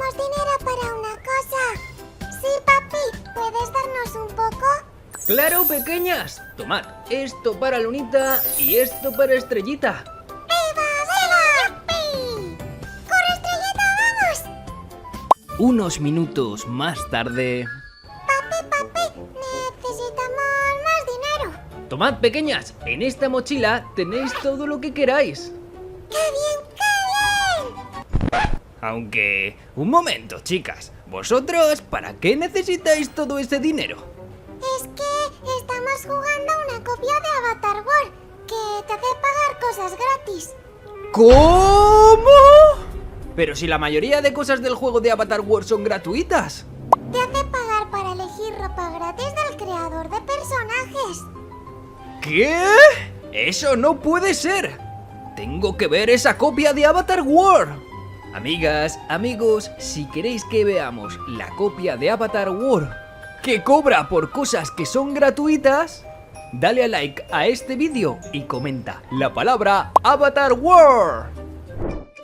tenemos dinero para una cosa. Sí, papi, ¿puedes darnos un poco? ¡Claro, pequeñas! Tomad, esto para Lunita y esto para Estrellita. ¡Viva! ¡Yupi! ¡Corre, Estrellita, vamos! Unos minutos más tarde... Papi, necesitamos más dinero. Tomad, pequeñas, en esta mochila tenéis todo lo que queráis. ¡Qué bien, qué bien! Aunque... Un momento, chicas. ¿Vosotros para qué necesitáis todo ese dinero? Es que estamos jugando a una copia de Avatar World que te hace pagar cosas gratis. ¿Cómo? Pero si la mayoría de cosas del juego de Avatar World son gratuitas. Te hace pagar para elegir ropa gratis del creador de personajes. ¿Qué? ¡Eso no puede ser! Tengo que ver esa copia de Avatar World. Amigas, amigos, si queréis que veamos la copia de Avatar World que cobra por cosas que son gratuitas, dale a like a este vídeo y comenta la palabra Avatar World.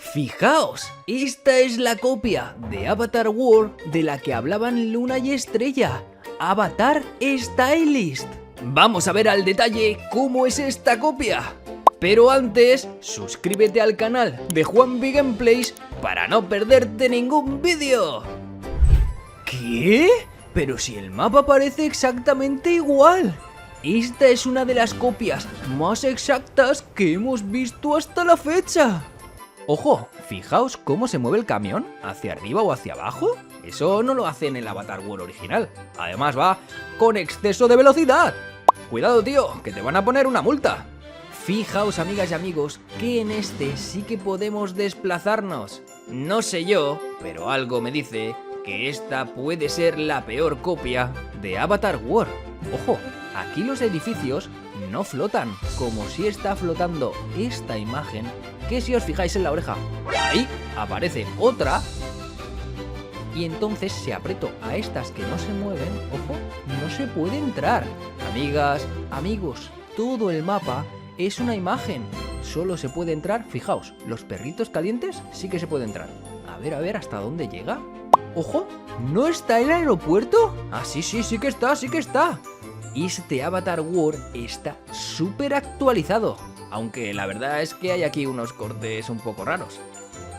Fijaos, esta es la copia de Avatar World de la que hablaban Luna y Estrella, Avatar Stylist. Vamos a ver al detalle cómo es esta copia. Pero antes, suscríbete al canal de Juanvi Gameplays para no perderte ningún vídeo. ¿Qué? Pero si el mapa parece exactamente igual. Esta es una de las copias más exactas que hemos visto hasta la fecha. Ojo, fijaos cómo se mueve el camión, hacia arriba o hacia abajo. Eso no lo hace en el Avatar World original. Además va con exceso de velocidad. Cuidado, tío, que te van a poner una multa. Fijaos, amigas y amigos, que en este sí que podemos desplazarnos. No sé yo, pero algo me dice que esta puede ser la peor copia de Avatar World. Ojo, aquí los edificios no flotan, como si está flotando esta imagen, que si os fijáis en la oreja, ahí aparece otra. Y entonces si aprieto a estas que no se mueven, ojo, no se puede entrar. Amigas, amigos, todo el mapa es una imagen. Solo se puede entrar, fijaos, los perritos calientes sí que se puede entrar. A ver, ¿hasta dónde llega? ¡Ojo! ¿No está el aeropuerto? Ah, sí que está. Este Avatar World está súper actualizado. Aunque la verdad es que hay aquí unos cortes un poco raros.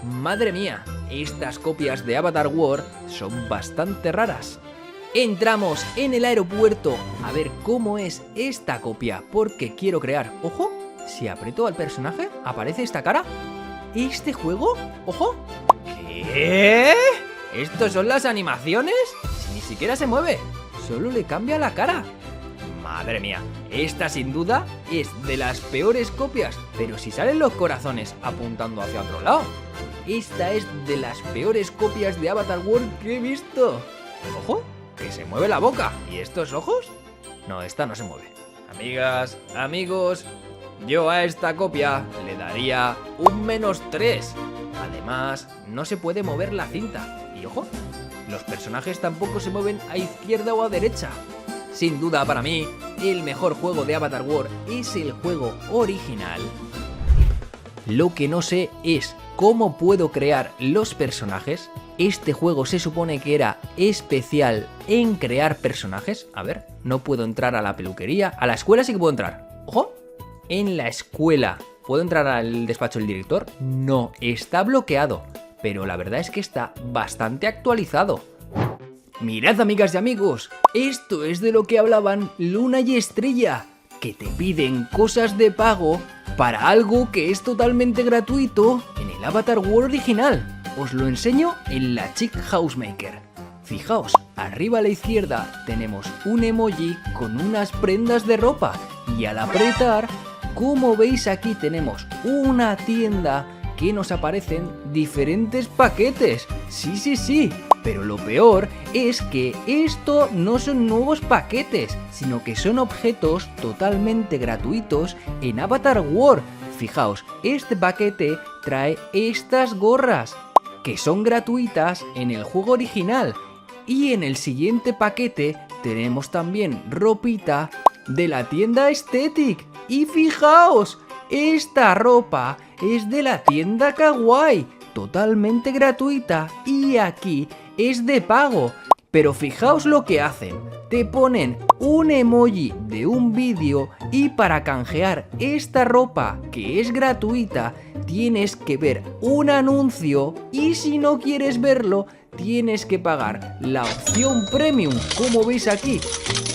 Madre mía, estas copias de Avatar World son bastante raras. Entramos en el aeropuerto a ver cómo es esta copia, porque quiero crear. ¡Ojo! Si aprieto al personaje, aparece esta cara. ¿Este juego? ¡Ojo! ¿Qué? ¿Estos son las animaciones? Si ni siquiera se mueve, solo le cambia la cara. Madre mía, esta sin duda es de las peores copias. Pero si salen los corazones apuntando hacia otro lado. Esta es de las peores copias de Avatar World que he visto. ¡Ojo! Que se mueve la boca. ¿Y estos ojos? No, esta no se mueve. Amigas, amigos, yo a esta copia le daría un -3. Además, no se puede mover la cinta. Y ojo, los personajes tampoco se mueven a izquierda o a derecha. Sin duda, para mí, el mejor juego de Avatar World es el juego original. Lo que no sé es cómo puedo crear los personajes. Este juego se supone que era especial en crear personajes. A ver, no puedo entrar a la peluquería. A la escuela sí que puedo entrar. ¡Ojo! En la escuela, ¿puedo entrar al despacho del director? No, está bloqueado. Pero la verdad es que está bastante actualizado. Mirad, amigas y amigos, esto es de lo que hablaban Luna y Estrella, que te piden cosas de pago para algo que es totalmente gratuito en el Avatar World original. Os lo enseño en la Chick Housemaker. Fijaos, arriba a la izquierda tenemos un emoji con unas prendas de ropa y al apretar, como veis aquí tenemos una tienda que nos aparecen diferentes paquetes. Sí, pero lo peor es que esto no son nuevos paquetes, sino que son objetos totalmente gratuitos en Avatar World. Fijaos, este paquete trae estas gorras, que son gratuitas en el juego original. Y en el siguiente paquete tenemos también ropita de la tienda Aesthetic. Y fijaos, esta ropa es de la tienda Kawaii. totalmente gratuita y aquí es de pago. Pero fijaos lo que hacen, te ponen un emoji de un vídeo y para canjear esta ropa que es gratuita tienes que ver un anuncio y si no quieres verlo tienes que pagar la opción premium, como veis aquí,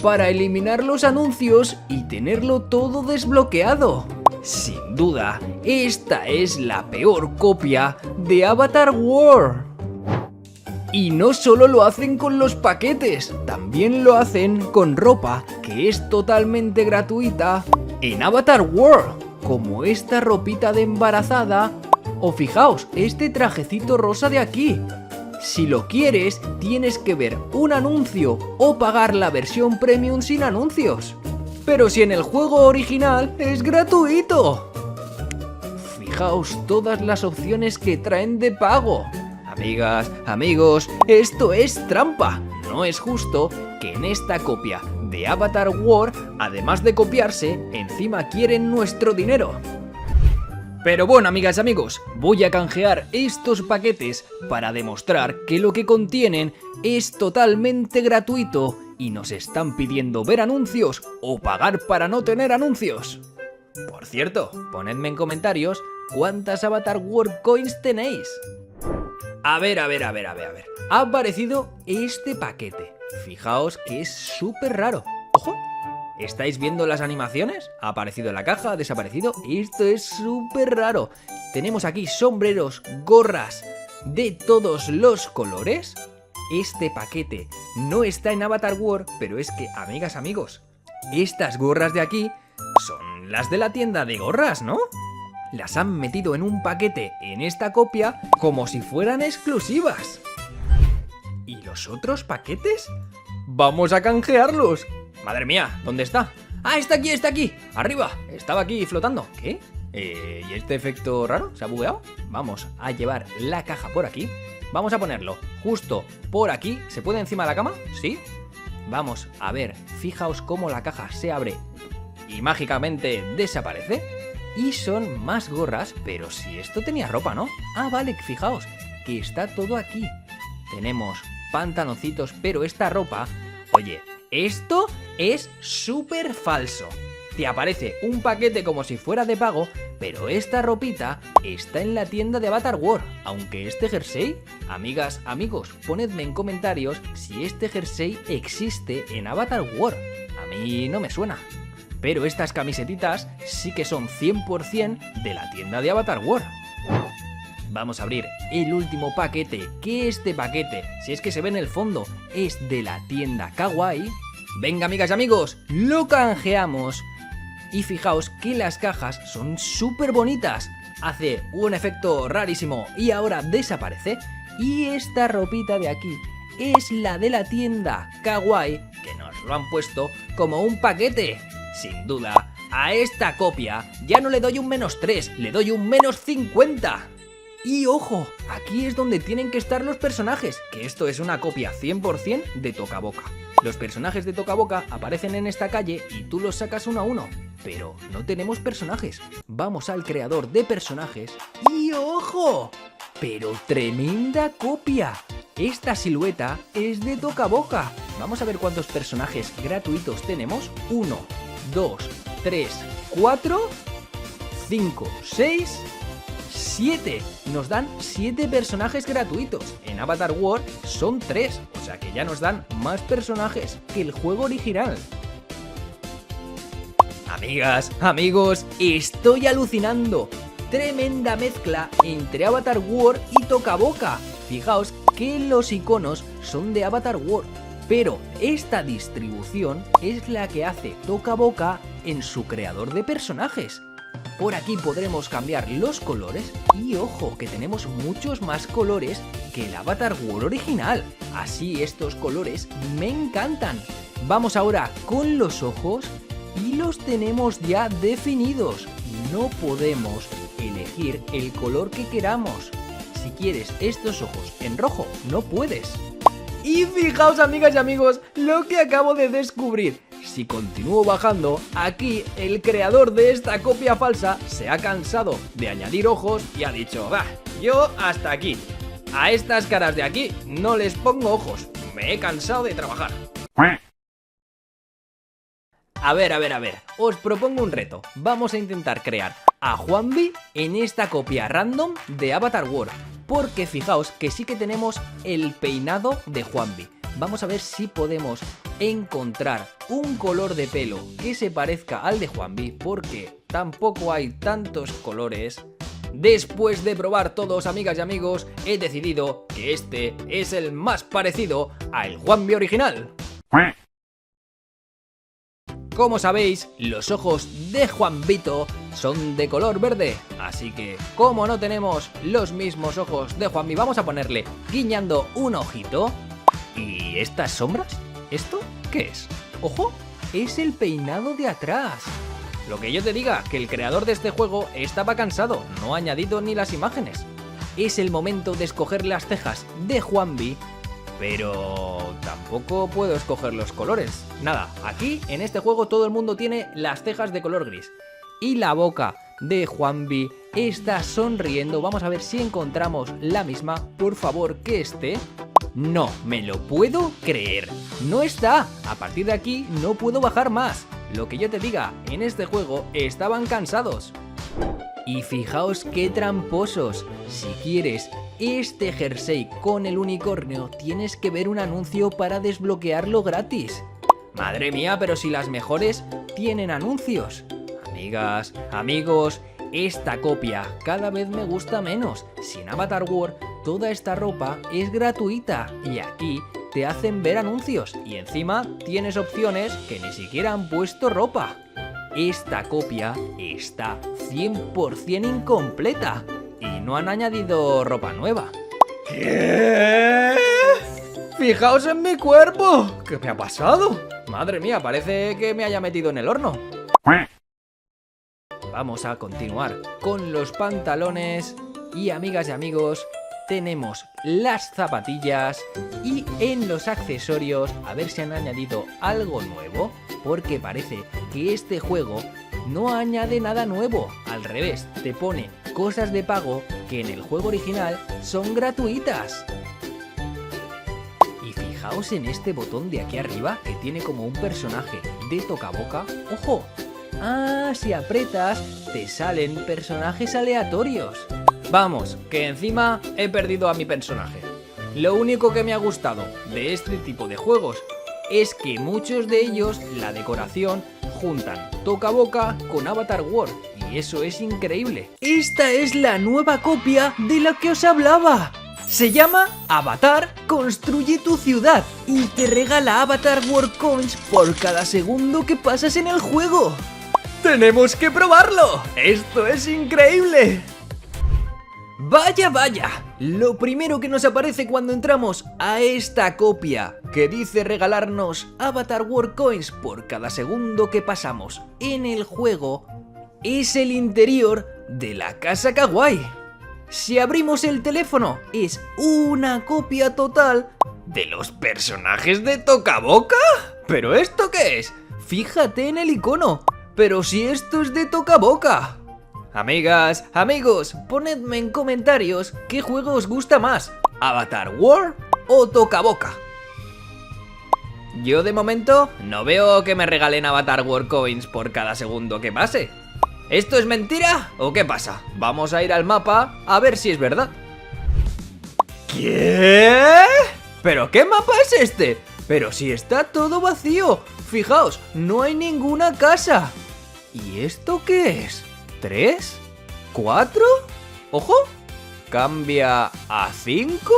para eliminar los anuncios y tenerlo todo desbloqueado. Sin duda, esta es la peor copia de Avatar World. Y no solo lo hacen con los paquetes, también lo hacen con ropa que es totalmente gratuita en Avatar World, como esta ropita de embarazada o fijaos, este trajecito rosa de aquí. Si lo quieres, tienes que ver un anuncio o pagar la versión premium sin anuncios. Pero si en el juego original es gratuito. Fijaos todas las opciones que traen de pago. Amigas, amigos, esto es trampa. No es justo que en esta copia de Avatar World, además de copiarse, encima quieren nuestro dinero. Pero bueno, amigas, amigos, voy a canjear estos paquetes para demostrar que lo que contienen es totalmente gratuito y nos están pidiendo ver anuncios o pagar para no tener anuncios. Por cierto, ponedme en comentarios cuántas Avatar World Coins tenéis. A ver. Ha aparecido este paquete. Fijaos que es súper raro. ¡Ojo! ¿Estáis viendo las animaciones? Ha aparecido en la caja, ha desaparecido. Esto es súper raro. Tenemos aquí sombreros, gorras de todos los colores. Este paquete no está en Avatar World, pero es que, amigas, amigos, estas gorras de aquí son las de la tienda de gorras, ¿no? Las han metido en un paquete en esta copia como si fueran exclusivas. ¿Y los otros paquetes? ¡Vamos a canjearlos! Madre mía, ¿dónde está? ¡Ah, está aquí! ¡Arriba! Estaba aquí flotando. ¿Qué? ¿Y este efecto raro? ¿Se ha bugueado? Vamos a llevar la caja por aquí. Vamos a ponerlo justo por aquí. ¿Se puede encima de la cama? ¿Sí? Vamos a ver, fijaos cómo la caja se abre y mágicamente desaparece. Y son más gorras, pero si esto tenía ropa, ¿no? Ah, vale, fijaos que está todo aquí. Tenemos pantaloncitos, pero esta ropa... Oye, esto es súper falso. Te aparece un paquete como si fuera de pago, pero esta ropita está en la tienda de Avatar World. Aunque este jersey, amigas, amigos, ponedme en comentarios si este jersey existe en Avatar World. A mí no me suena. Pero estas camisetitas sí que son 100% de la tienda de Avatar World. Vamos a abrir el último paquete, que este paquete, si es que se ve en el fondo, es de la tienda Kawaii. Venga, amigas y amigos, lo canjeamos. Y fijaos que las cajas son súper bonitas. Hace un efecto rarísimo y ahora desaparece. Y esta ropita de aquí es la de la tienda Kawaii, que nos lo han puesto como un paquete. Sin duda, a esta copia ya no le doy un -3, le doy un -50. Y ojo, aquí es donde tienen que estar los personajes, que esto es una copia 100% de Toca Boca. Los personajes de Toca Boca aparecen en esta calle y tú los sacas uno a uno, pero no tenemos personajes. Vamos al creador de personajes y ¡ojo! ¡Pero tremenda copia! Esta silueta es de Toca Boca. Vamos a ver cuántos personajes gratuitos tenemos. 1, 2, 3, 4, 5, 6, 7. Nos dan 7 personajes gratuitos. En Avatar World son 3, o sea que ya nos dan más personajes que el juego original. Amigas, amigos, estoy alucinando. Tremenda mezcla entre Avatar World y Toca Boca. Fijaos que los iconos son de Avatar World, pero esta distribución es la que hace Toca Boca en su creador de personajes. Por aquí podremos cambiar los colores y ojo que tenemos muchos más colores que el Avatar World original. Así estos colores me encantan. Vamos ahora con los ojos y los tenemos ya definidos. No podemos elegir el color que queramos. Si quieres estos ojos en rojo, no puedes. Y fijaos, amigas y amigos, lo que acabo de descubrir. Si continúo bajando, aquí el creador de esta copia falsa se ha cansado de añadir ojos y ha dicho, bah, yo hasta aquí. A estas caras de aquí no les pongo ojos. Me he cansado de trabajar. A ver, os propongo un reto. Vamos a intentar crear a Juanvi en esta copia random de Avatar World. Porque fijaos que sí que tenemos el peinado de Juanvi. Vamos a ver si podemos encontrar un color de pelo que se parezca al de Juanvi, porque tampoco hay tantos colores. Después de probar todos, amigas y amigos, he decidido que este es el más parecido al Juanvi original. Como sabéis, los ojos de Juanvito son de color verde, así que como no tenemos los mismos ojos de Juanvi, vamos a ponerle guiñando un ojito. ¿Y estas sombras? ¿Esto qué es? ¡Ojo! Es el peinado de atrás. Lo que yo te diga, que el creador de este juego estaba cansado, no ha añadido ni las imágenes. Es el momento de escoger las cejas de Juanvi, pero tampoco puedo escoger los colores. Nada, aquí en este juego todo el mundo tiene las cejas de color gris. Y la boca de Juanvi está sonriendo. Vamos a ver si encontramos la misma. Por favor, que esté. No me lo puedo creer. No está. A partir de aquí no puedo bajar más. Lo que yo te diga, en este juego estaban cansados. Y fijaos qué tramposos. Si quieres este jersey con el unicornio, tienes que ver un anuncio para desbloquearlo gratis. Madre mía, pero si las mejores tienen anuncios. Amigas, amigos, esta copia cada vez me gusta menos. Si en Avatar World toda esta ropa es gratuita y aquí te hacen ver anuncios y encima tienes opciones que ni siquiera han puesto ropa. Esta copia está 100% incompleta y no han añadido ropa nueva. ¿Qué? ¡Fijaos en mi cuerpo! ¿Qué me ha pasado? Madre mía, parece que me haya metido en el horno. Vamos a continuar con los pantalones y amigas y amigos, tenemos las zapatillas y en los accesorios a ver si han añadido algo nuevo, porque parece que este juego no añade nada nuevo, al revés, te pone cosas de pago que en el juego original son gratuitas. Y fijaos en este botón de aquí arriba que tiene como un personaje de tocaboca. ¡Ojo! Ah, si aprietas te salen personajes aleatorios. Vamos, que encima he perdido a mi personaje. Lo único que me ha gustado de este tipo de juegos es que muchos de ellos, la decoración, juntan tocaboca con Avatar World y eso es increíble. Esta es la nueva copia de la que os hablaba. Se llama Avatar Construye tu ciudad y te regala Avatar World Coins por cada segundo que pasas en el juego. ¡Tenemos que probarlo! ¡Esto es increíble! ¡Vaya, vaya! Lo primero que nos aparece cuando entramos a esta copia, que dice regalarnos Avatar World Coins por cada segundo que pasamos en el juego, es el interior de la casa kawaii. Si abrimos el teléfono, es una copia total de los personajes de Tocaboca. ¿Pero esto qué es? Fíjate en el icono. Pero si esto es de Tocaboca. Amigas, amigos, ponedme en comentarios qué juego os gusta más, Avatar World o Tocaboca. Yo de momento no veo que me regalen Avatar World Coins por cada segundo que pase. ¿Esto es mentira o qué pasa? Vamos a ir al mapa a ver si es verdad. ¿Qué? ¿Pero qué mapa es este? Pero si está todo vacío. Fijaos, no hay ninguna casa. ¿Y esto qué es? ¿3? ¿4? ¡Ojo! ¿Cambia a 5?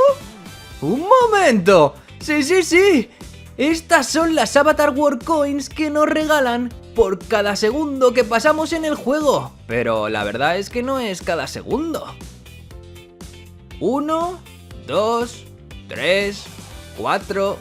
¡Un momento! ¡Sí! Estas son las Avatar World Coins que nos regalan por cada segundo que pasamos en el juego. Pero la verdad es que no es cada segundo. 1, 2, 3, 4,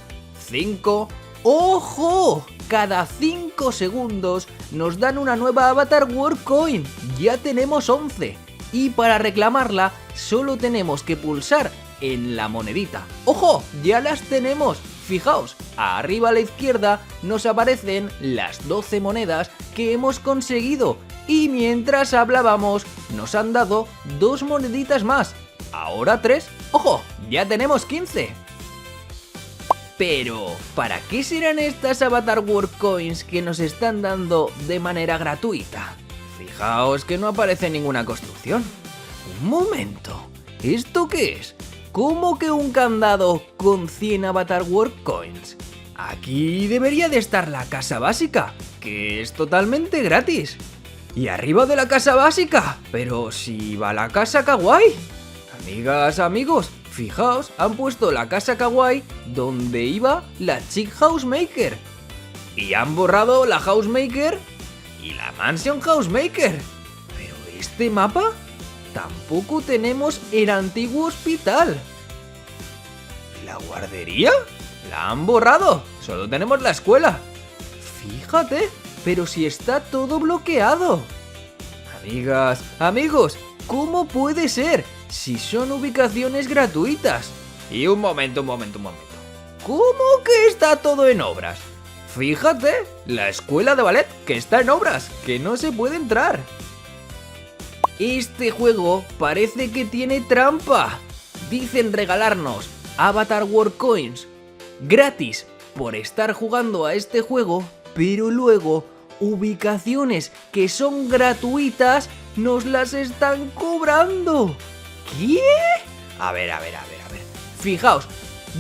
5... ¡Ojo! Cada 5 segundos nos dan una nueva Avatar World Coin. Ya tenemos 11. Y para reclamarla solo tenemos que pulsar en la monedita. ¡Ojo! Ya las tenemos. Fijaos, arriba a la izquierda nos aparecen las 12 monedas que hemos conseguido. Y mientras hablábamos nos han dado 2 moneditas más. ahora 3. ¡Ojo! Ya tenemos 15. Pero, ¿para qué serán estas Avatar World Coins que nos están dando de manera gratuita? Fijaos que no aparece ninguna construcción. Un momento, ¿esto qué es? ¿Cómo que un candado con 100 Avatar World Coins? Aquí debería de estar la casa básica, que es totalmente gratis. Y arriba de la casa básica, pero si va la casa kawaii. Amigas, amigos, fijaos, han puesto la casa kawaii donde iba la chick housemaker. Y han borrado la housemaker y la mansion housemaker. Pero este mapa, tampoco tenemos el antiguo hospital. ¿La guardería? La han borrado, solo tenemos la escuela. Fíjate, pero si está todo bloqueado. Amigas, amigos, ¿cómo puede ser? Si son ubicaciones gratuitas. Y un momento. ¿Cómo que está todo en obras? Fíjate, la escuela de ballet que está en obras, que no se puede entrar. Este juego parece que tiene trampa. Dicen regalarnos Avatar World Coins gratis por estar jugando a este juego, pero luego ubicaciones que son gratuitas nos las están cobrando. ¿Qué? A ver. Fijaos,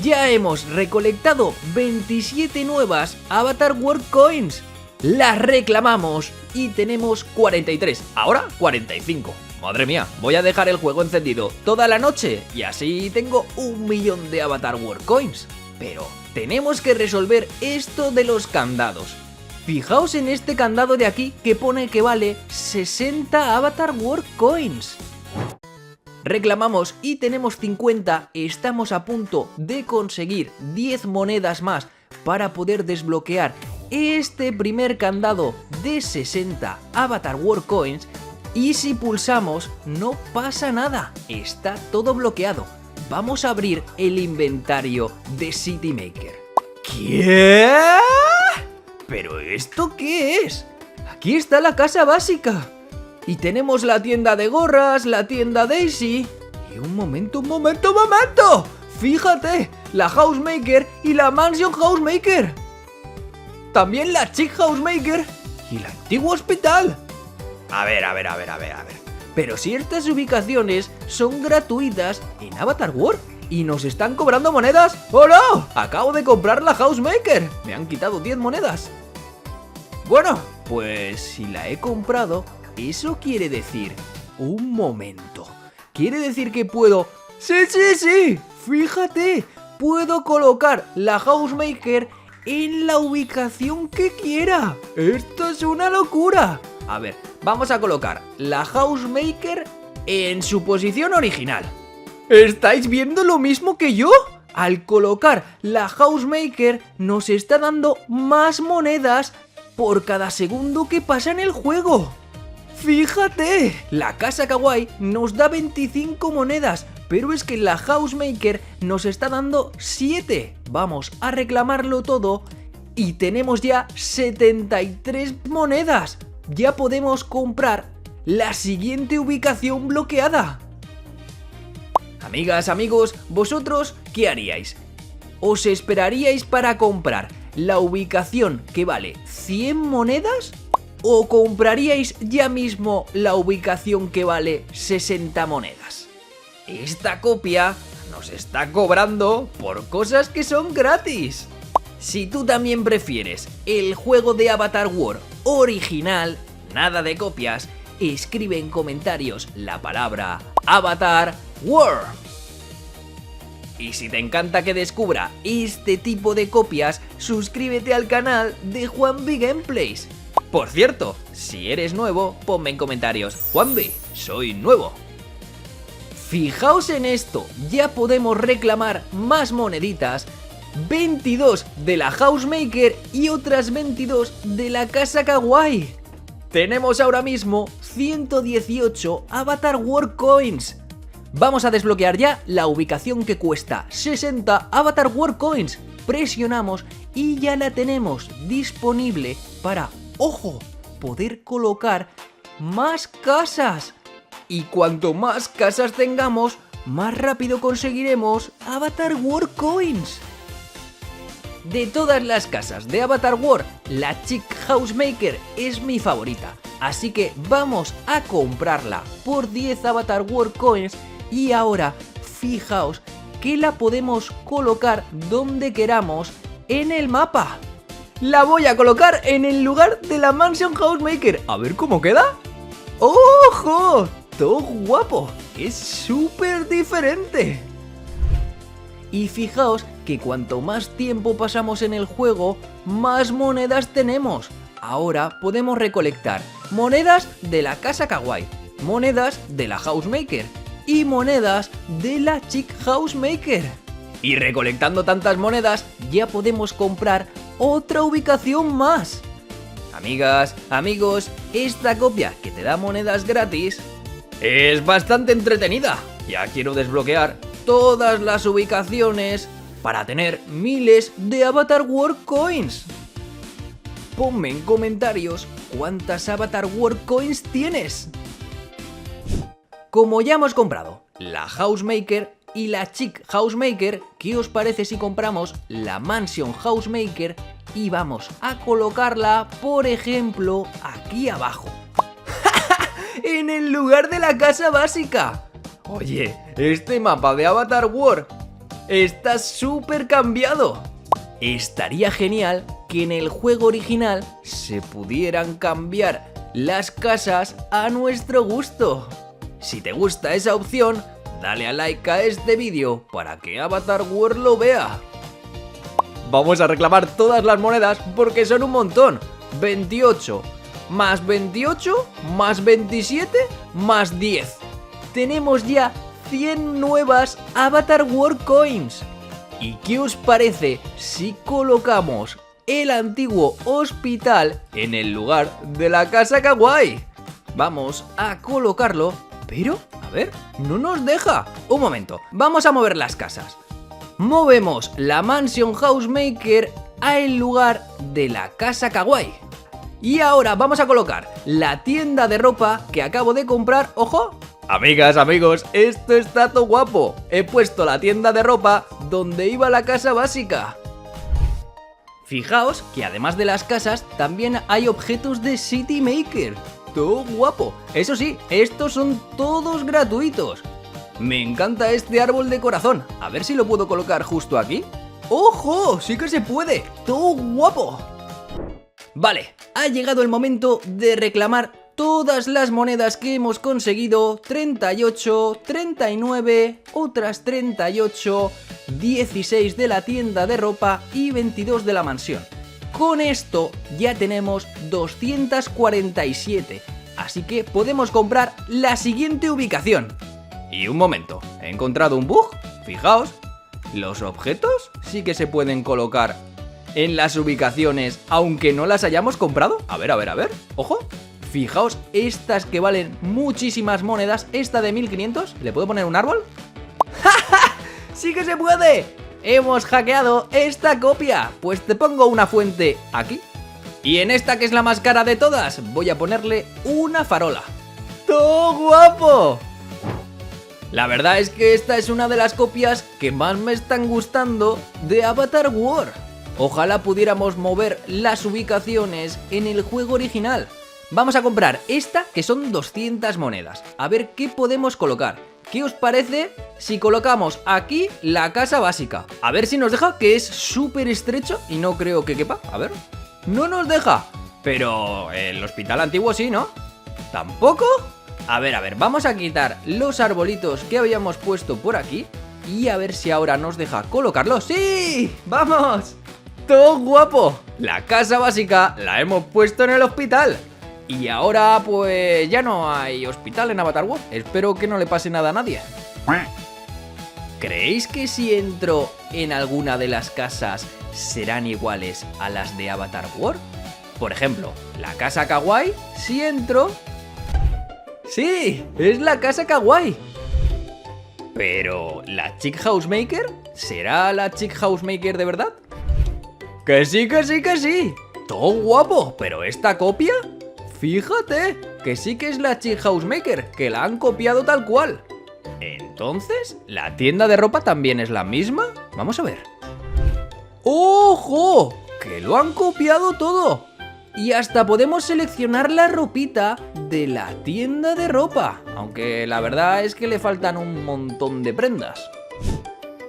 ya hemos recolectado 27 nuevas Avatar World Coins. Las reclamamos y tenemos 43, ahora 45. Madre mía, voy a dejar el juego encendido toda la noche y así tengo 1 millón de Avatar World Coins. Pero tenemos que resolver esto de los candados. Fijaos en este candado de aquí que pone que vale 60 Avatar World Coins. Reclamamos y tenemos 50, estamos a punto de conseguir 10 monedas más para poder desbloquear este primer candado de 60 Avatar World Coins. Y si pulsamos no pasa nada, está todo bloqueado. Vamos a abrir el inventario de City Maker. ¿Qué? ¿Pero esto qué es? Aquí está la casa básica. Y tenemos la tienda de gorras, la tienda Daisy. Y un momento. Fíjate, la Housemaker y la Mansion Housemaker. También la Chick Housemaker y el antiguo hospital. A ver. Pero si estas ubicaciones son gratuitas en Avatar World y nos están cobrando monedas. ¡Oh no! Acabo de comprar la Housemaker. Me han quitado 10 monedas. Bueno, pues si la he comprado, eso quiere decir... Un momento. Quiere decir que puedo... ¡Sí! Fíjate, puedo colocar la Housemaker en la ubicación que quiera. ¡Esto es una locura! A ver, vamos a colocar la Housemaker en su posición original. ¿Estáis viendo lo mismo que yo? Al colocar la Housemaker nos está dando más monedas por cada segundo que pasa en el juego. ¡Fíjate! La casa kawaii nos da 25 monedas, pero es que la Housemaker nos está dando 7. Vamos a reclamarlo todo y tenemos ya 73 monedas. Ya podemos comprar la siguiente ubicación bloqueada. Amigas, amigos, ¿vosotros qué haríais? ¿Os esperaríais para comprar la ubicación que vale 100 monedas? ¿O compraríais ya mismo la ubicación que vale 60 monedas? Esta copia nos está cobrando por cosas que son gratis. Si tú también prefieres el juego de Avatar World original, nada de copias, escribe en comentarios la palabra Avatar World. Y si te encanta que descubra este tipo de copias, suscríbete al canal de Juanvi Gameplays. Por cierto, si eres nuevo, ponme en comentarios: Juanvi, soy nuevo. Fijaos en esto, ya podemos reclamar más moneditas, 22 de la Housemaker y otras 22 de la casa kawaii. Tenemos ahora mismo 118 Avatar World Coins. Vamos a desbloquear ya la ubicación que cuesta 60 Avatar World Coins. Presionamos y ya la tenemos disponible para, ojo, poder colocar más casas. Y cuanto más casas tengamos, más rápido conseguiremos Avatar World Coins. De todas las casas de Avatar World, la Chick Housemaker es mi favorita, así que vamos a comprarla por 10 Avatar World Coins y ahora fijaos que la podemos colocar donde queramos en el mapa. La voy a colocar en el lugar de la Mansion Housemaker, a ver cómo queda. ¡Ojo! ¡Todo guapo! Es súper diferente. Y fijaos que cuanto más tiempo pasamos en el juego, más monedas tenemos. Ahora podemos recolectar monedas de la casa kawaii, monedas de la Housemaker y monedas de la Chick Housemaker. Y recolectando tantas monedas ya podemos comprar otra ubicación más. Amigas, amigos, esta copia que te da monedas gratis es bastante entretenida. Ya quiero desbloquear todas las ubicaciones para tener miles de Avatar World Coins. Ponme en comentarios cuántas Avatar World Coins tienes. Como ya hemos comprado la Housemaker y la Chick Housemaker, ¿qué os parece si compramos la Mansion Housemaker y vamos a colocarla, por ejemplo, aquí abajo? En el lugar de la casa básica. Oye, este mapa de Avatar World está súper cambiado. Estaría genial que en el juego original se pudieran cambiar las casas a nuestro gusto. Si te gusta esa opción, dale a like a este vídeo para que Avatar World lo vea. Vamos a reclamar todas las monedas porque son un montón. 28 más 28 más 27 más 10. Tenemos ya 100 nuevas Avatar World Coins. ¿Y qué os parece si colocamos el antiguo hospital en el lugar de la casa kawaii? Vamos a colocarlo, pero, a ver, no nos deja. Un momento, vamos a mover las casas. Movemos la Mansion Housemaker al lugar de la casa kawaii. Y ahora vamos a colocar la tienda de ropa que acabo de comprar, ¡ojo! Amigas, amigos, esto está todo guapo. He puesto la tienda de ropa donde iba la casa básica. Fijaos que además de las casas también hay objetos de City Maker. Todo guapo. Eso sí, estos son todos gratuitos. Me encanta este árbol de corazón. A ver si lo puedo colocar justo aquí. ¡Ojo! ¡Sí que se puede! ¡Todo guapo! Vale, ha llegado el momento de reclamar todas las monedas que hemos conseguido. 38, 39, otras 38, 16 de la tienda de ropa y 22 de la mansión. Con esto ya tenemos 247, así que podemos comprar la siguiente ubicación. Y un momento, he encontrado un bug. Fijaos, los objetos sí que se pueden colocar en las ubicaciones aunque no las hayamos comprado. A ver, ojo. Fijaos, estas que valen muchísimas monedas. Esta de 1500, ¿le puedo poner un árbol? ¡Ja! ¡Sí que se puede! Hemos hackeado esta copia. Pues te pongo una fuente aquí. Y en esta, que es la más cara de todas, voy a ponerle una farola. ¡Todo guapo! La verdad es que esta es una de las copias que más me están gustando de Avatar World. Ojalá pudiéramos mover las ubicaciones en el juego original. Vamos a comprar esta, que son 200 monedas. A ver qué podemos colocar. ¿Qué os parece si colocamos aquí la casa básica? A ver si nos deja, que es súper estrecho y no creo que quepa. A ver. No nos deja. Pero el hospital antiguo sí, ¿no? ¿Tampoco? A ver, vamos a quitar los arbolitos que habíamos puesto por aquí y a ver si ahora nos deja colocarlos. ¡Sí! ¡Vamos! ¡Todo guapo! La casa básica la hemos puesto en el hospital. Y ahora pues ya no hay hospital en Avatar World. Espero que no le pase nada a nadie. ¿Creéis que si entro en alguna de las casas serán iguales a las de Avatar World? Por ejemplo, la casa kawaii, si entro... ¡Sí! ¡Es la casa kawaii! Pero, ¿la Chick Housemaker? ¿Será la Chick Housemaker de verdad? ¡Que sí, que sí, que sí! ¡Todo guapo! ¿Pero esta copia? Fíjate, que sí que es la Chick Housemaker, que la han copiado tal cual. Entonces, ¿la tienda de ropa también es la misma? Vamos a ver. ¡Ojo! ¡Que lo han copiado todo! Y hasta podemos seleccionar la ropita de la tienda de ropa. Aunque la verdad es que le faltan un montón de prendas.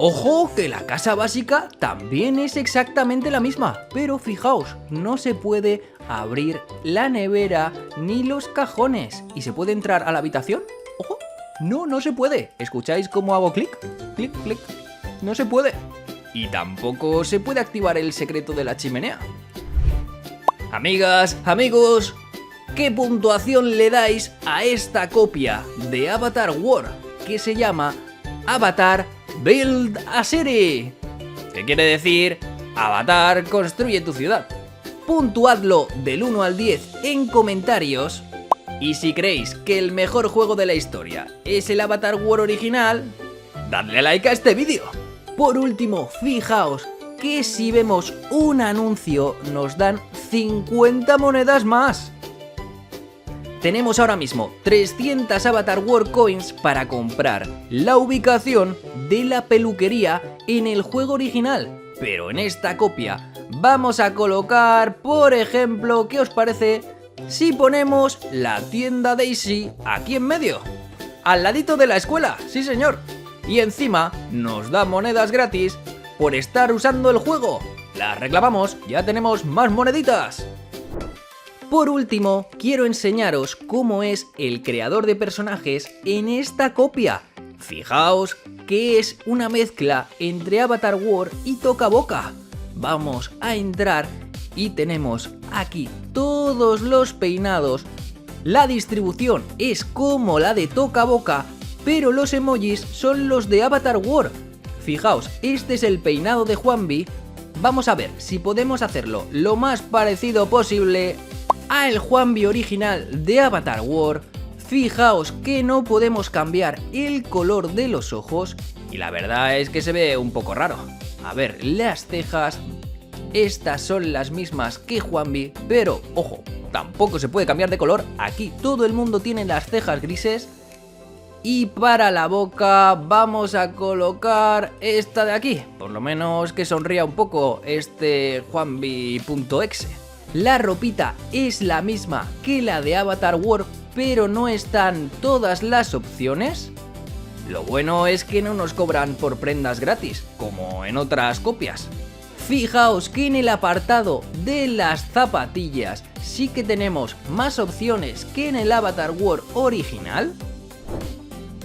¡Ojo! Que la casa básica también es exactamente la misma. Pero fijaos, no se puede abrir la nevera ni los cajones. ¿Y se puede entrar a la habitación? ¡Ojo! No, no se puede. ¿Escucháis cómo hago clic? Clic, clic. No se puede. Y tampoco se puede activar el secreto de la chimenea. Amigas, amigos, ¿qué puntuación le dais a esta copia de Avatar World que se llama Avatar Build a City? ¿Qué quiere decir? Avatar construye tu ciudad. Puntuadlo del 1 al 10 en comentarios. Y si creéis que el mejor juego de la historia es el Avatar World original, dadle a like a este vídeo. Por último, fijaos que si vemos un anuncio nos dan 50 monedas más. Tenemos ahora mismo 300 Avatar World Coins para comprar la ubicación de la peluquería en el juego original. Pero en esta copia vamos a colocar, por ejemplo, ¿qué os parece si ponemos la tienda Daisy aquí en medio? Al ladito de la escuela, sí señor. Y encima nos da monedas gratis por estar usando el juego. Las reclamamos, ya tenemos más moneditas. Por último, quiero enseñaros cómo es el creador de personajes en esta copia. Fijaos que es una mezcla entre Avatar World y Toca Boca. Vamos a entrar y tenemos aquí todos los peinados. La distribución es como la de Toca Boca, pero los emojis son los de Avatar World. Fijaos, este es el peinado de Juanvi. Vamos a ver si podemos hacerlo lo más parecido posible al Juanvi original de Avatar World. Fijaos que no podemos cambiar el color de los ojos y la verdad es que se ve un poco raro. A ver, las cejas, estas son las mismas que Juanvi, pero ojo, tampoco se puede cambiar de color. Aquí todo el mundo tiene las cejas grises. Y para la boca vamos a colocar esta de aquí, por lo menos que sonría un poco este Juanvi.exe. La ropita es la misma que la de Avatar World, pero no están todas las opciones. Lo bueno es que no nos cobran por prendas gratis, como en otras copias. Fijaos que en el apartado de las zapatillas sí que tenemos más opciones que en el Avatar World original.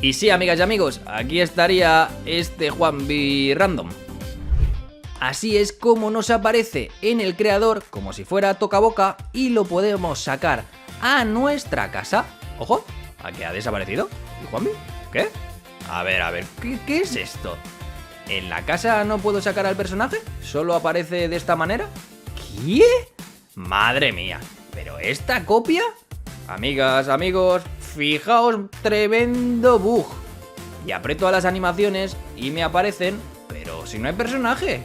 Y sí, amigas y amigos, aquí estaría este Juanvi random. Así es como nos aparece en el creador, como si fuera Toca Boca, y lo podemos sacar a nuestra casa. ¡Ojo! ¿Aquí ha desaparecido? ¿Y Juanvi? ¿Qué? A ver, ¿qué es esto? ¿En la casa no puedo sacar al personaje? ¿Solo aparece de esta manera? ¿Qué? ¡Madre mía! ¿Pero esta copia? Amigas, amigos, fijaos, tremendo bug. Y aprieto a las animaciones y me aparecen, pero si no hay personaje.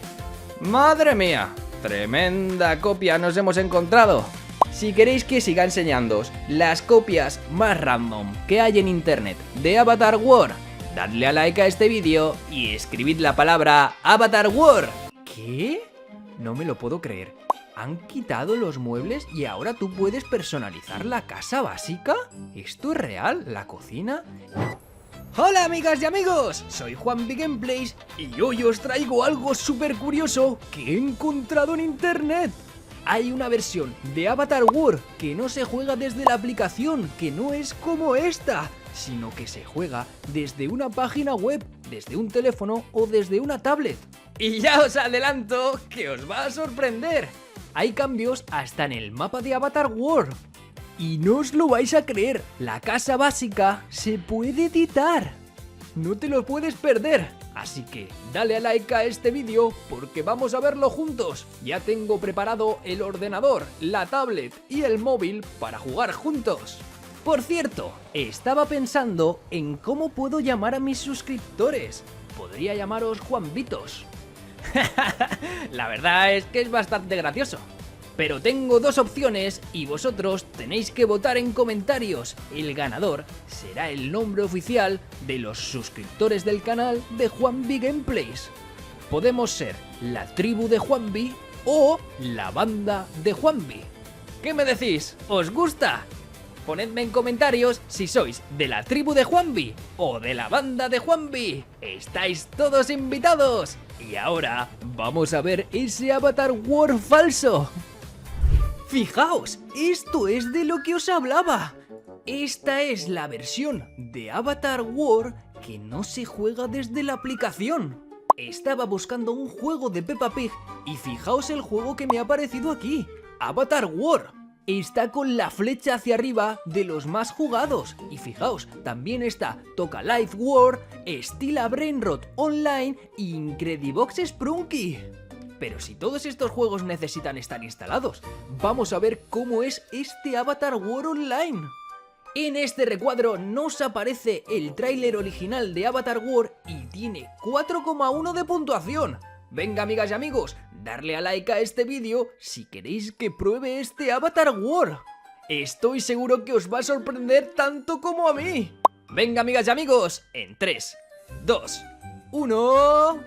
¡Madre mía! Tremenda copia nos hemos encontrado. Si queréis que siga enseñándoos las copias más random que hay en internet de Avatar World, dadle a like a este vídeo y escribid la palabra Avatar World. ¿Qué? No me lo puedo creer. ¿Han quitado los muebles y ahora tú puedes personalizar la casa básica? ¿Esto es real? ¿La cocina? Hola amigas y amigos, soy Juanvi Gameplays y hoy os traigo algo súper curioso que he encontrado en internet. Hay una versión de Avatar World que no se juega desde la aplicación, que no es como esta, sino que se juega desde una página web, desde un teléfono o desde una tablet. Y ya os adelanto que os va a sorprender. Hay cambios hasta en el mapa de Avatar World. Y no os lo vais a creer, la casa básica se puede editar. No te lo puedes perder. Así que dale a like a este vídeo porque vamos a verlo juntos. Ya tengo preparado el ordenador, la tablet y el móvil para jugar juntos. Por cierto, estaba pensando en cómo puedo llamar a mis suscriptores. Podría llamaros Juanvitos. La verdad es que es bastante gracioso. Pero tengo dos opciones y vosotros tenéis que votar en comentarios. El ganador será el nombre oficial de los suscriptores del canal de Juanvi Gameplays. Podemos ser la tribu de Juanvi o la banda de Juanvi. ¿Qué me decís? ¿Os gusta? Ponedme en comentarios si sois de la tribu de Juanvi o de la banda de Juanvi. ¡Estáis todos invitados! Y ahora vamos a ver ese Avatar World falso. Fijaos, esto es de lo que os hablaba. Esta es la versión de Avatar World que no se juega desde la aplicación. Estaba buscando un juego de Peppa Pig y fijaos el juego que me ha aparecido aquí, Avatar World. Está con la flecha hacia arriba de los más jugados. Y fijaos, también está Toca Life World, Stila Brainrot Online y Incredibox Sprunky. Pero si todos estos juegos necesitan estar instalados, vamos a ver cómo es este Avatar World Online. En este recuadro nos aparece el tráiler original de Avatar World y tiene 4,1 de puntuación. Venga, amigas y amigos, darle a like a este vídeo si queréis que pruebe este Avatar World. Estoy seguro que os va a sorprender tanto como a mí. Venga, amigas y amigos, en 3, 2, 1...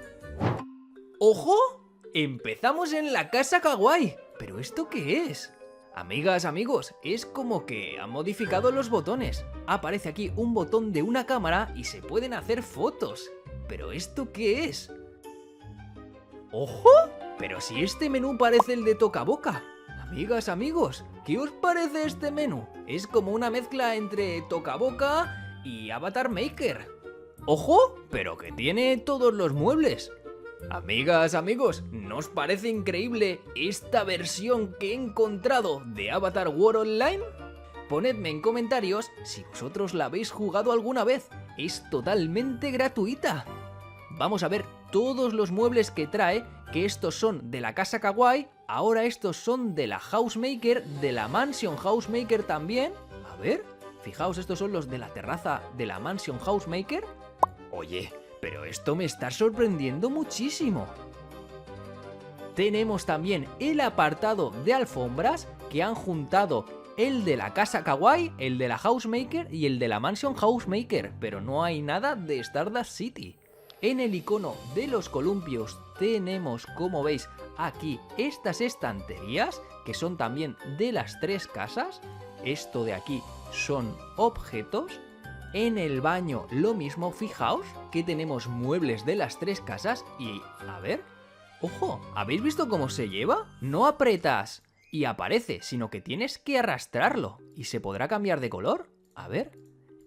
¡Ojo! Empezamos en la casa kawaii. ¿Pero esto qué es? Amigas, amigos, es como que han modificado los botones. Aparece aquí un botón de una cámara y se pueden hacer fotos. ¿Pero esto qué es? ¡Ojo! Pero si este menú parece el de Tocaboca. Amigas, amigos, ¿qué os parece este menú? Es como una mezcla entre Tocaboca y Avatar Maker. ¡Ojo! Pero que tiene todos los muebles. Amigas, amigos, ¿no os parece increíble esta versión que he encontrado de Avatar World Online? Ponedme en comentarios si vosotros la habéis jugado alguna vez. Es totalmente gratuita. Vamos a ver todos los muebles que trae, que estos son de la casa kawaii, ahora estos son de la Housemaker, de la Mansion Housemaker también. A ver, fijaos, estos son los de la terraza de la Mansion Housemaker. Oye, pero esto me está sorprendiendo muchísimo. Tenemos también el apartado de alfombras que han juntado el de la casa kawaii, el de la Housemaker y el de la Mansion Housemaker, pero no hay nada de Stardust City. En el icono de los columpios tenemos, como veis aquí, estas estanterías que son también de las tres casas. Esto de aquí son objetos. En el baño lo mismo, fijaos que tenemos muebles de las tres casas y, a ver, ojo, ¿habéis visto cómo se lleva? No apretas y aparece, sino que tienes que arrastrarlo y se podrá cambiar de color. A ver,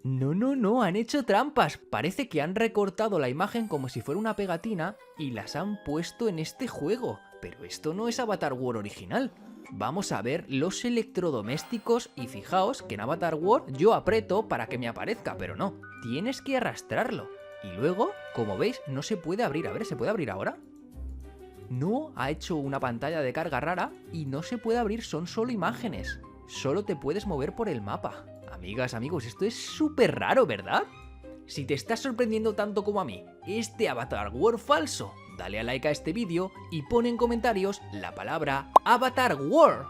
no, han hecho trampas. Parece que han recortado la imagen como si fuera una pegatina y las han puesto en este juego, pero esto no es Avatar World original. Vamos a ver los electrodomésticos y fijaos que en Avatar World yo aprieto para que me aparezca, pero no, tienes que arrastrarlo. Y luego, como veis, no se puede abrir. A ver, ¿se puede abrir ahora? No, ha hecho una pantalla de carga rara y no se puede abrir, son solo imágenes. Solo te puedes mover por el mapa. Amigas, amigos, esto es súper raro, ¿verdad? Si te estás sorprendiendo tanto como a mí este Avatar World falso, dale a like a este vídeo y pon en comentarios la palabra Avatar World.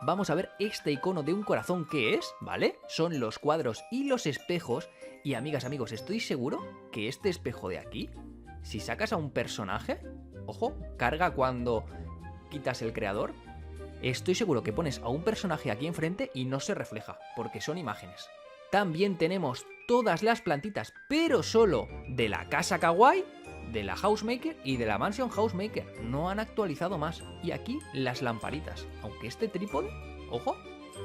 Vamos a ver este icono de un corazón que es, ¿vale? Son los cuadros y los espejos. Y amigas, amigos, estoy seguro que este espejo de aquí, si sacas a un personaje, ojo, carga cuando quitas el creador, estoy seguro que pones a un personaje aquí enfrente y no se refleja, porque son imágenes. También tenemos todas las plantitas, pero solo de la casa kawaii, de la Housemaker y de la Mansion Housemaker. No han actualizado más. Y aquí las lamparitas. Aunque este trípode, ojo,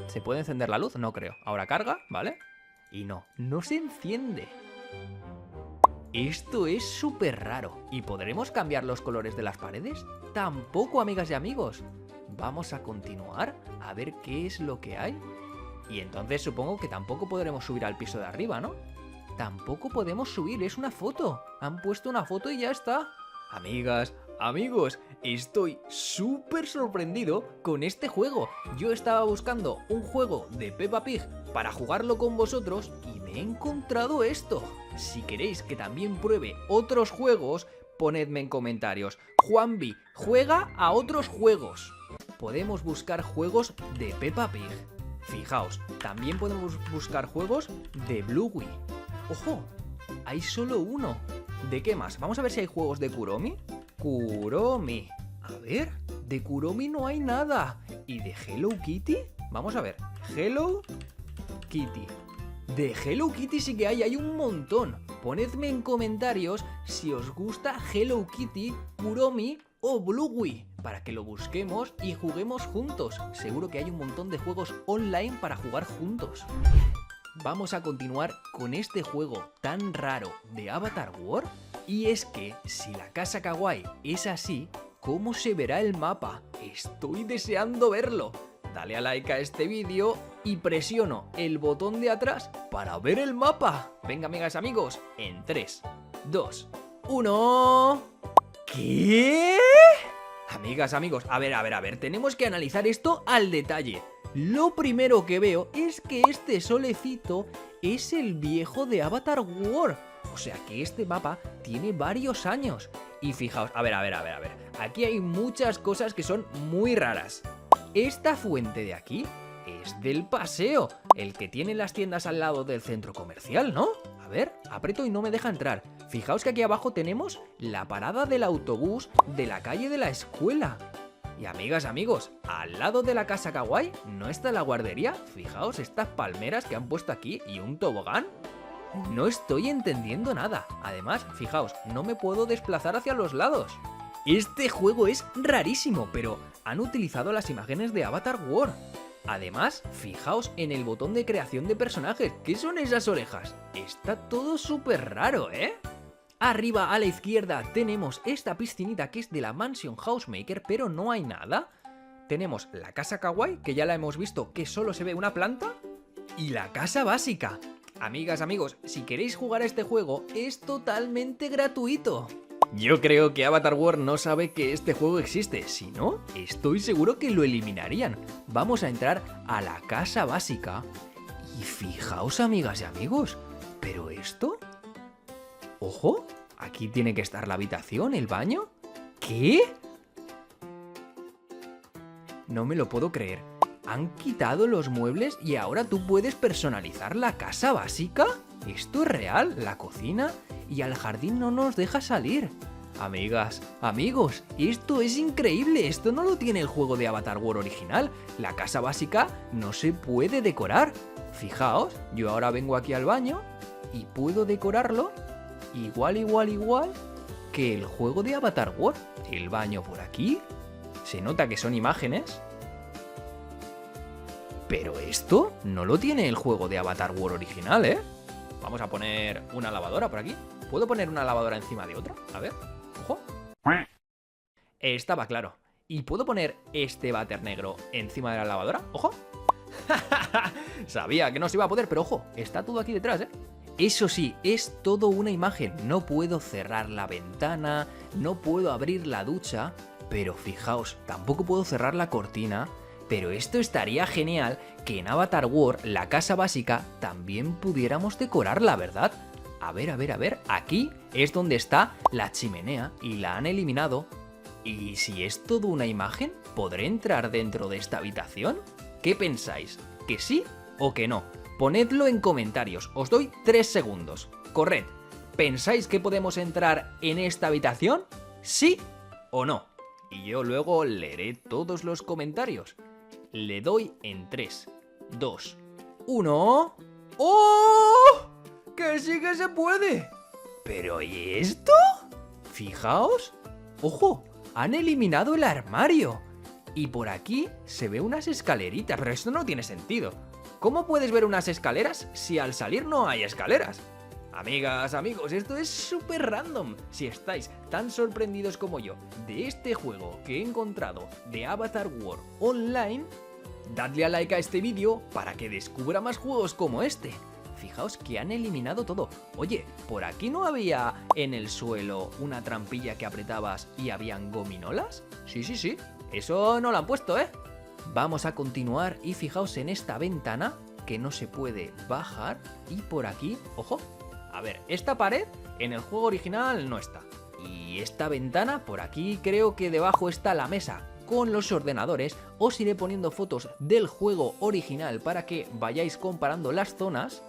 ¿se puede encender la luz? No creo. Ahora carga, ¿vale? Y no se enciende. Esto es súper raro. ¿Y podremos cambiar los colores de las paredes? Tampoco, amigas y amigos. Vamos a continuar a ver qué es lo que hay. Y entonces supongo que tampoco podremos subir al piso de arriba, ¿no? Tampoco podemos subir, es una foto. Han puesto una foto y ya está. Amigas, amigos, estoy súper sorprendido con este juego. Yo estaba buscando un juego de Peppa Pig para jugarlo con vosotros y me he encontrado esto. Si queréis que también pruebe otros juegos, ponedme en comentarios. Juanvi, juega a otros juegos. podemos buscar juegos de Peppa Pig. Fijaos, también podemos buscar juegos de Bluey. ¡Ojo! Hay solo uno. ¿De qué más? Vamos a ver si hay juegos de Kuromi. Kuromi. A ver, de Kuromi no hay nada. ¿Y de Hello Kitty? Vamos a ver. Hello Kitty. De Hello Kitty sí que hay un montón. Ponedme en comentarios si os gusta Hello Kitty, Kuromi o Bluey, para que lo busquemos y juguemos juntos. Seguro que hay un montón de juegos online para jugar juntos. Vamos a continuar con este juego tan raro de Avatar World. Y es que si la casa kawaii es así, ¿cómo se verá el mapa? Estoy deseando verlo. Dale a like a este vídeo y presiono el botón de atrás para ver el mapa. Venga, amigas, amigos, en 3, 2, 1... ¿Qué? Amigas, amigos, a ver, tenemos que analizar esto al detalle. Lo primero que veo es que este solecito es el viejo de Avatar World. O sea que este mapa tiene varios años. Y fijaos, a ver, aquí hay muchas cosas que son muy raras. Esta fuente de aquí es del paseo, el que tiene las tiendas al lado del centro comercial, ¿no? A ver, aprieto y no me deja entrar. Fijaos que aquí abajo tenemos la parada del autobús de la calle de la escuela. Y amigas, amigos, al lado de la casa kawaii no está la guardería. Fijaos estas palmeras que han puesto aquí y un tobogán. No estoy entendiendo nada. Además, fijaos, no me puedo desplazar hacia los lados. Este juego es rarísimo, pero han utilizado las imágenes de Avatar World. Además, fijaos en el botón de creación de personajes. ¿Qué son esas orejas? Está todo súper raro, ¿eh? Arriba a la izquierda tenemos esta piscinita que es de la Mansion Housemaker, pero no hay nada. Tenemos la casa kawaii, que ya la hemos visto, que solo se ve una planta. Y la casa básica. Amigas, amigos, si queréis jugar a este juego, es totalmente gratuito. Yo creo que Avatar World no sabe que este juego existe. Si no, estoy seguro que lo eliminarían. Vamos a entrar a la casa básica. Y fijaos, amigas y amigos, ¿pero esto? ¡Ojo! Aquí tiene que estar la habitación, el baño. ¿Qué? No me lo puedo creer. ¿Han quitado los muebles y ahora tú puedes personalizar la casa básica? ¿Esto es real? ¿La cocina? Y al jardín no nos deja salir. Amigas, amigos, esto es increíble. Esto no lo tiene el juego de Avatar World original. La casa básica no se puede decorar. Fijaos, yo ahora vengo aquí al baño y puedo decorarlo igual que el juego de Avatar World. El baño por aquí. Se nota que son imágenes. Pero esto no lo tiene el juego de Avatar World original, ¿eh? Vamos a poner una lavadora por aquí. ¿Puedo poner una lavadora encima de otra? A ver, ojo. Estaba claro. ¿Y puedo poner este váter negro encima de la lavadora? ¡Ojo! Sabía que no se iba a poder, pero ojo, está todo aquí detrás, ¿eh? Eso sí, es todo una imagen. No puedo cerrar la ventana, no puedo abrir la ducha, pero fijaos, tampoco puedo cerrar la cortina. Pero esto estaría genial que en Avatar World, la casa básica, también pudiéramos decorarla, ¿verdad? A ver, aquí es donde está la chimenea y la han eliminado. ¿Y si es todo una imagen, podré entrar dentro de esta habitación? ¿Qué pensáis? ¿Que sí o que no? Ponedlo en comentarios, os doy 3 segundos. Corred, ¿pensáis que podemos entrar en esta habitación? ¿Sí o no? Y yo luego leeré todos los comentarios. Le doy en 3, 2, 1... ¡Oh! ¡Que sí que se puede! ¿Pero y esto? Fijaos. ¡Ojo! Han eliminado el armario. Y por aquí se ve unas escaleritas, pero esto no tiene sentido. ¿Cómo puedes ver unas escaleras si al salir no hay escaleras? Amigas, amigos, esto es súper random. Si estáis tan sorprendidos como yo de este juego que he encontrado de Avatar World Online, dadle a like a este vídeo para que descubra más juegos como este. Fijaos que han eliminado todo. Oye, ¿por aquí no había en el suelo una trampilla que apretabas y habían gominolas? Sí. Eso no lo han puesto, ¿eh? Vamos a continuar y fijaos en esta ventana que no se puede bajar. Y por aquí, ojo. A ver, esta pared en el juego original no está. Y esta ventana, por aquí creo que debajo está la mesa. con los ordenadores, os iré poniendo fotos del juego original para que vayáis comparando las zonas.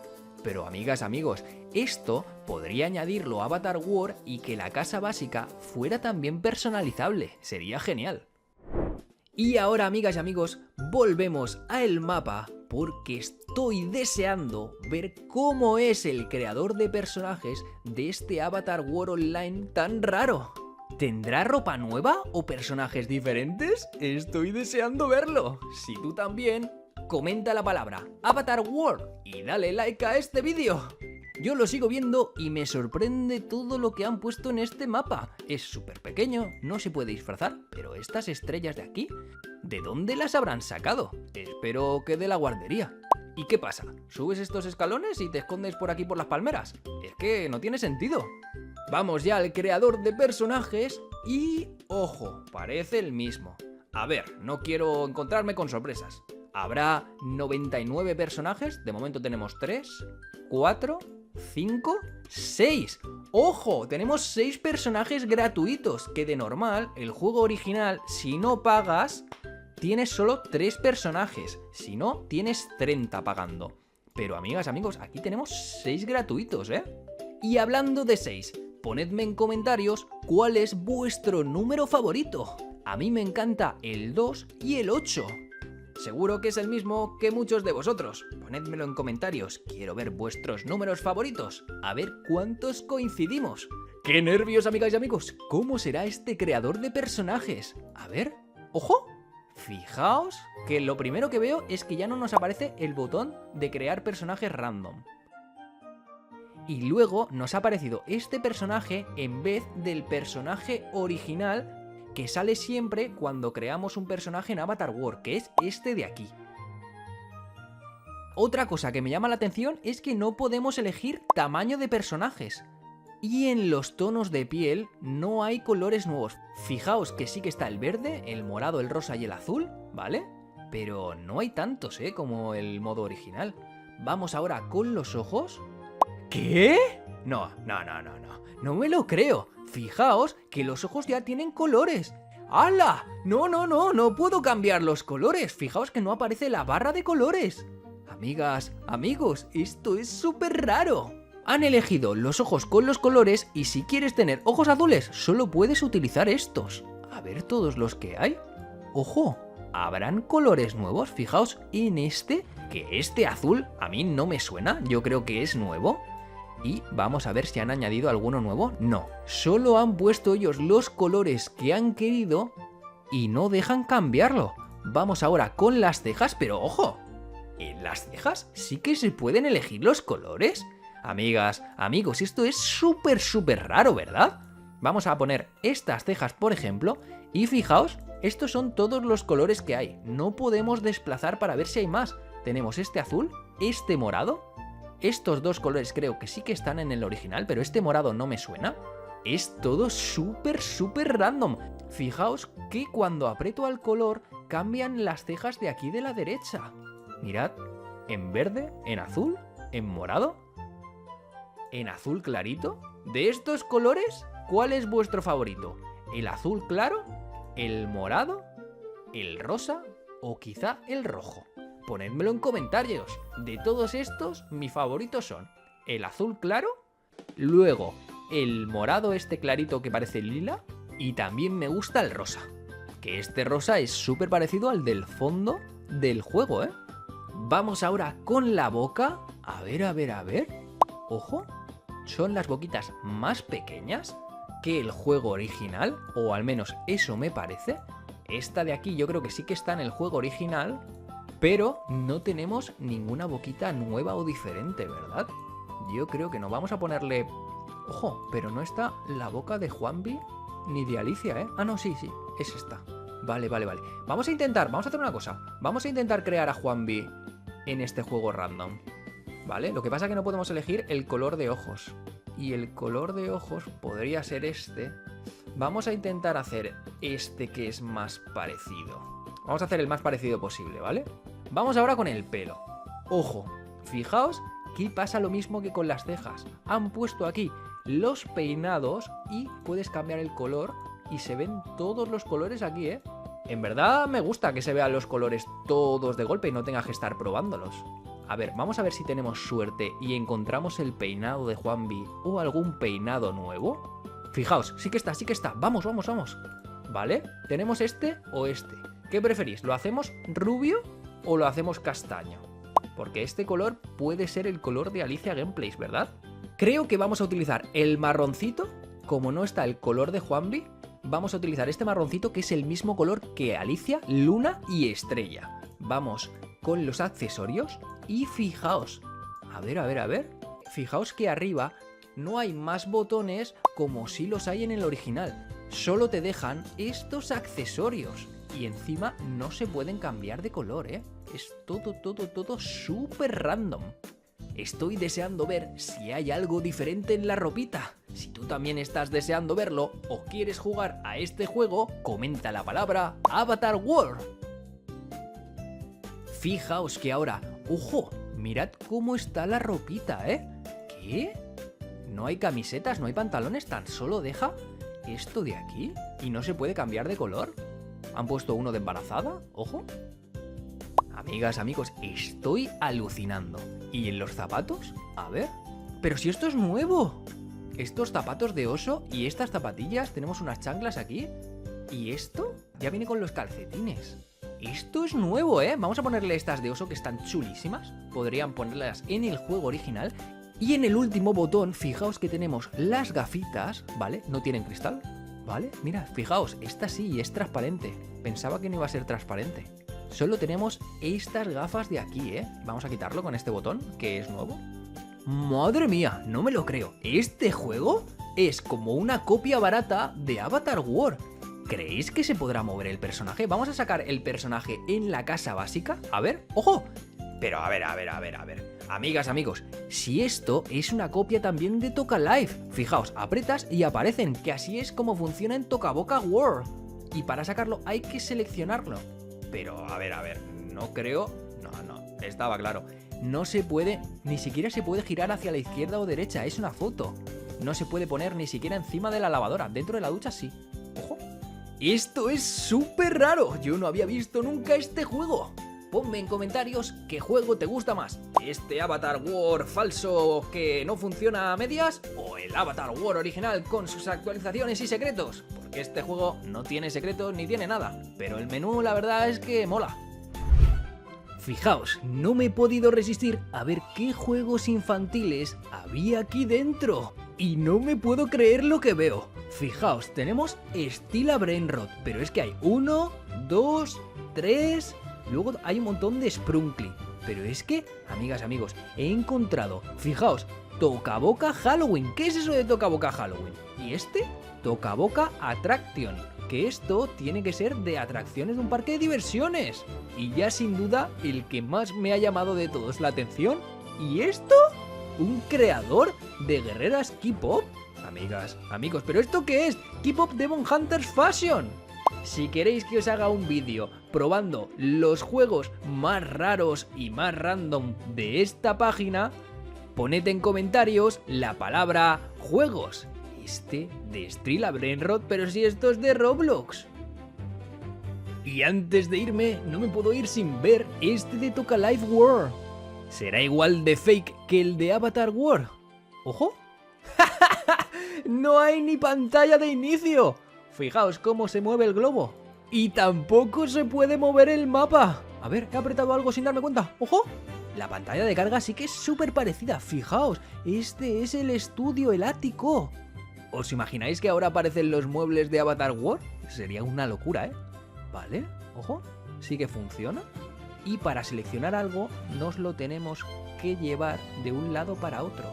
Pero amigas, amigos, esto podría añadirlo a Avatar World y que la casa básica fuera también personalizable, sería genial. Y ahora, amigas y amigos, volvemos al mapa porque estoy deseando ver cómo es el creador de personajes de este Avatar World Online tan raro. ¿Tendrá ropa nueva o personajes diferentes? Estoy deseando verlo. Si tú también, comenta la palabra Avatar World y dale like a este vídeo. Yo lo sigo viendo y me sorprende todo lo que han puesto en este mapa. Es súper pequeño, no se puede disfrazar, pero estas estrellas de aquí, ¿de dónde las habrán sacado? Espero que de la guardería. ¿Y qué pasa? ¿Subes estos escalones y te escondes por aquí por las palmeras? Es que no tiene sentido. Vamos ya al creador de personajes y... ¡ojo! Parece el mismo. A ver, no quiero encontrarme con sorpresas. Habrá 99 personajes, de momento tenemos 3, 4... 5, 6. ¡Ojo! Tenemos 6 personajes gratuitos, que de normal, el juego original, si no pagas, tienes solo 3 personajes. Si no, tienes 30 pagando. Pero amigas, amigos, aquí tenemos 6 gratuitos, ¿eh? Y hablando de 6, ponedme en comentarios cuál es vuestro número favorito. A mí me encanta el 2 y el 8. Seguro que es el mismo que muchos de vosotros. Ponedmelo en comentarios, quiero ver vuestros números favoritos. A ver cuántos coincidimos. ¡Qué nervios, amigas y amigos! ¿Cómo será este creador de personajes? A ver, ¡ojo! Fijaos que lo primero que veo es que ya no nos aparece el botón de crear personajes random. Y luego nos ha aparecido este personaje en vez del personaje original que sale siempre cuando creamos un personaje en Avatar World, que es este de aquí. Otra cosa que me llama la atención es que no podemos elegir tamaño de personajes. Y en los tonos de piel no hay colores nuevos. Fijaos que sí que está el verde, el morado, el rosa y el azul, ¿vale? Pero no hay tantos, como el modo original. Vamos ahora con los ojos. ¿Qué? No me lo creo. Fijaos que los ojos ya tienen colores. ¡Hala! No puedo cambiar los colores. Fijaos que no aparece la barra de colores. Amigas, amigos, esto es súper raro. Han elegido los ojos con los colores y si quieres tener ojos azules, solo puedes utilizar estos. A ver todos los que hay. ¡Ojo! ¿Habrán colores nuevos? Fijaos en este, que este azul a mí no me suena. Yo creo que es nuevo. Y vamos a ver si han añadido alguno nuevo. No, solo han puesto ellos los colores que han querido y no dejan cambiarlo. Vamos ahora con las cejas, pero ojo, en las cejas sí que se pueden elegir los colores. Amigas, amigos, esto es súper raro, ¿verdad? Vamos a poner estas cejas, por ejemplo, y fijaos, estos son todos los colores que hay. No podemos desplazar para ver si hay más. Tenemos este azul, este morado. Estos dos colores creo que sí que están en el original, pero este morado no me suena. Es todo súper random. Fijaos que cuando aprieto al color cambian las cejas de aquí de la derecha. Mirad, en verde, en azul, en morado, en azul clarito. De estos colores, ¿cuál es vuestro favorito? ¿El azul claro? ¿El morado? ¿El rosa? ¿O quizá el rojo? Ponedmelo en comentarios. De todos estos, mis favoritos son el azul claro, luego el morado este clarito que parece lila, y también me gusta el rosa, que este rosa es súper parecido al del fondo del juego, ¿eh? Vamos ahora con la boca. A ver. Ojo, son las boquitas más pequeñas que el juego original, o al menos eso me parece. Esta de aquí yo creo que sí que está en el juego original, pero no tenemos ninguna boquita nueva o diferente, ¿verdad? Yo creo que no. Vamos a ponerle... Ojo, pero no está la boca de Juanvi ni de Alicia, ¿eh? Ah, no, sí, es esta. Vale. Vamos a hacer una cosa. Vamos a intentar crear a Juanvi en este juego random, ¿vale? Lo que pasa es que no podemos elegir el color de ojos. Y el color de ojos podría ser este. Vamos a intentar hacer este que es más parecido. Vamos a hacer el más parecido posible, ¿vale? Vamos ahora con el pelo. Ojo, fijaos que pasa lo mismo que con las cejas. Han puesto aquí los peinados y puedes cambiar el color y se ven todos los colores aquí, ¿eh? En verdad me gusta que se vean los colores todos de golpe y no tengas que estar probándolos. A ver, vamos a ver si tenemos suerte y encontramos el peinado de Juanvi o algún peinado nuevo. Fijaos, sí que está, sí que está. Vamos, vamos, vamos. ¿Vale? ¿Tenemos este o este? ¿Qué preferís? ¿Lo hacemos rubio o lo hacemos castaño? Porque este color puede ser el color de Alicia Gameplays, ¿verdad? Creo que vamos a utilizar el marroncito. Como no está el color de Juanvi, vamos a utilizar este marroncito que es el mismo color que Alicia, Luna y Estrella. Vamos con los accesorios y fijaos. A ver, a ver, a ver. Fijaos que arriba no hay más botones como si los hay en el original. Solo te dejan estos accesorios. Y encima no se pueden cambiar de color, ¿eh? Es todo súper random. Estoy deseando ver si hay algo diferente en la ropita. Si tú también estás deseando verlo o quieres jugar a este juego, comenta la palabra Avatar World. Fijaos que ahora, ¡ojo! Mirad cómo está la ropita, ¿eh? ¿Qué? No hay camisetas, no hay pantalones, tan solo deja esto de aquí y no se puede cambiar de color. ¿Han puesto uno de embarazada? ¡Ojo! Amigas, amigos, estoy alucinando. ¿Y en los zapatos? A ver. ¡Pero si esto es nuevo! Estos zapatos de oso y estas zapatillas, tenemos unas chanclas aquí. ¿Y esto? Ya viene con los calcetines. Esto es nuevo, ¿eh? Vamos a ponerle estas de oso que están chulísimas. Podrían ponerlas en el juego original. Y en el último botón, fijaos que tenemos las gafitas, ¿vale? No tienen cristal, ¿vale? Mira, fijaos, esta sí es transparente. Pensaba que no iba a ser transparente. Solo tenemos estas gafas de aquí, ¿eh? Vamos a quitarlo con este botón, que es nuevo. ¡Madre mía! No me lo creo. ¿Este juego es como una copia barata de Avatar World? ¿Creéis que se podrá mover el personaje? Vamos a sacar el personaje en la casa básica. A ver, ¡ojo! Pero a ver. Amigas, amigos, si esto es una copia también de Toca Life. Fijaos, apretas y aparecen, que así es como funciona en Toca World. Y para sacarlo hay que seleccionarlo. Pero a ver, no creo... No, estaba claro. No se puede, ni siquiera se puede girar hacia la izquierda o derecha, es una foto. No se puede poner ni siquiera encima de la lavadora, dentro de la ducha sí. ¡Ojo! Esto es súper raro, yo no había visto nunca este juego. Ponme en comentarios qué juego te gusta más, este Avatar World falso que no funciona a medias o el Avatar World original con sus actualizaciones y secretos, porque este juego no tiene secretos ni tiene nada, pero el menú la verdad es que mola. Fijaos, no me he podido resistir a ver qué juegos infantiles había aquí dentro. Y no me puedo creer lo que veo. Fijaos, tenemos Stila Brainrot, pero es que hay 1, 2, 3... Luego hay un montón de Sprunkly. Pero es que, amigas, amigos, he encontrado, fijaos, Tocaboca Halloween. ¿Qué es eso de Tocaboca Halloween? Y este, Tocaboca Attraction. Que esto tiene que ser de atracciones de un parque de diversiones. Y ya sin duda, el que más me ha llamado de todos la atención. ¿Y esto? ¿Un creador de guerreras K-pop? Amigas, amigos, ¿pero esto qué es? K-pop Demon Hunters Fashion. Si queréis que os haga un vídeo probando los juegos más raros y más random de esta página, poned en comentarios la palabra juegos. Este de Stila Brainrot, pero si esto es de Roblox. Y antes de irme, no me puedo ir sin ver este de Toca Life World. ¿Será igual de fake que el de Avatar World? ¡Ojo! ¡No hay ni pantalla de inicio! Fijaos cómo se mueve el globo. Y tampoco se puede mover el mapa. A ver, he apretado algo sin darme cuenta. ¡Ojo! La pantalla de carga sí que es súper parecida. Fijaos, este es el estudio, el ático. ¿Os imagináis que ahora aparecen los muebles de Avatar World? Sería una locura, ¿eh? Vale, ojo, sí que funciona. Y para seleccionar algo nos lo tenemos que llevar de un lado para otro.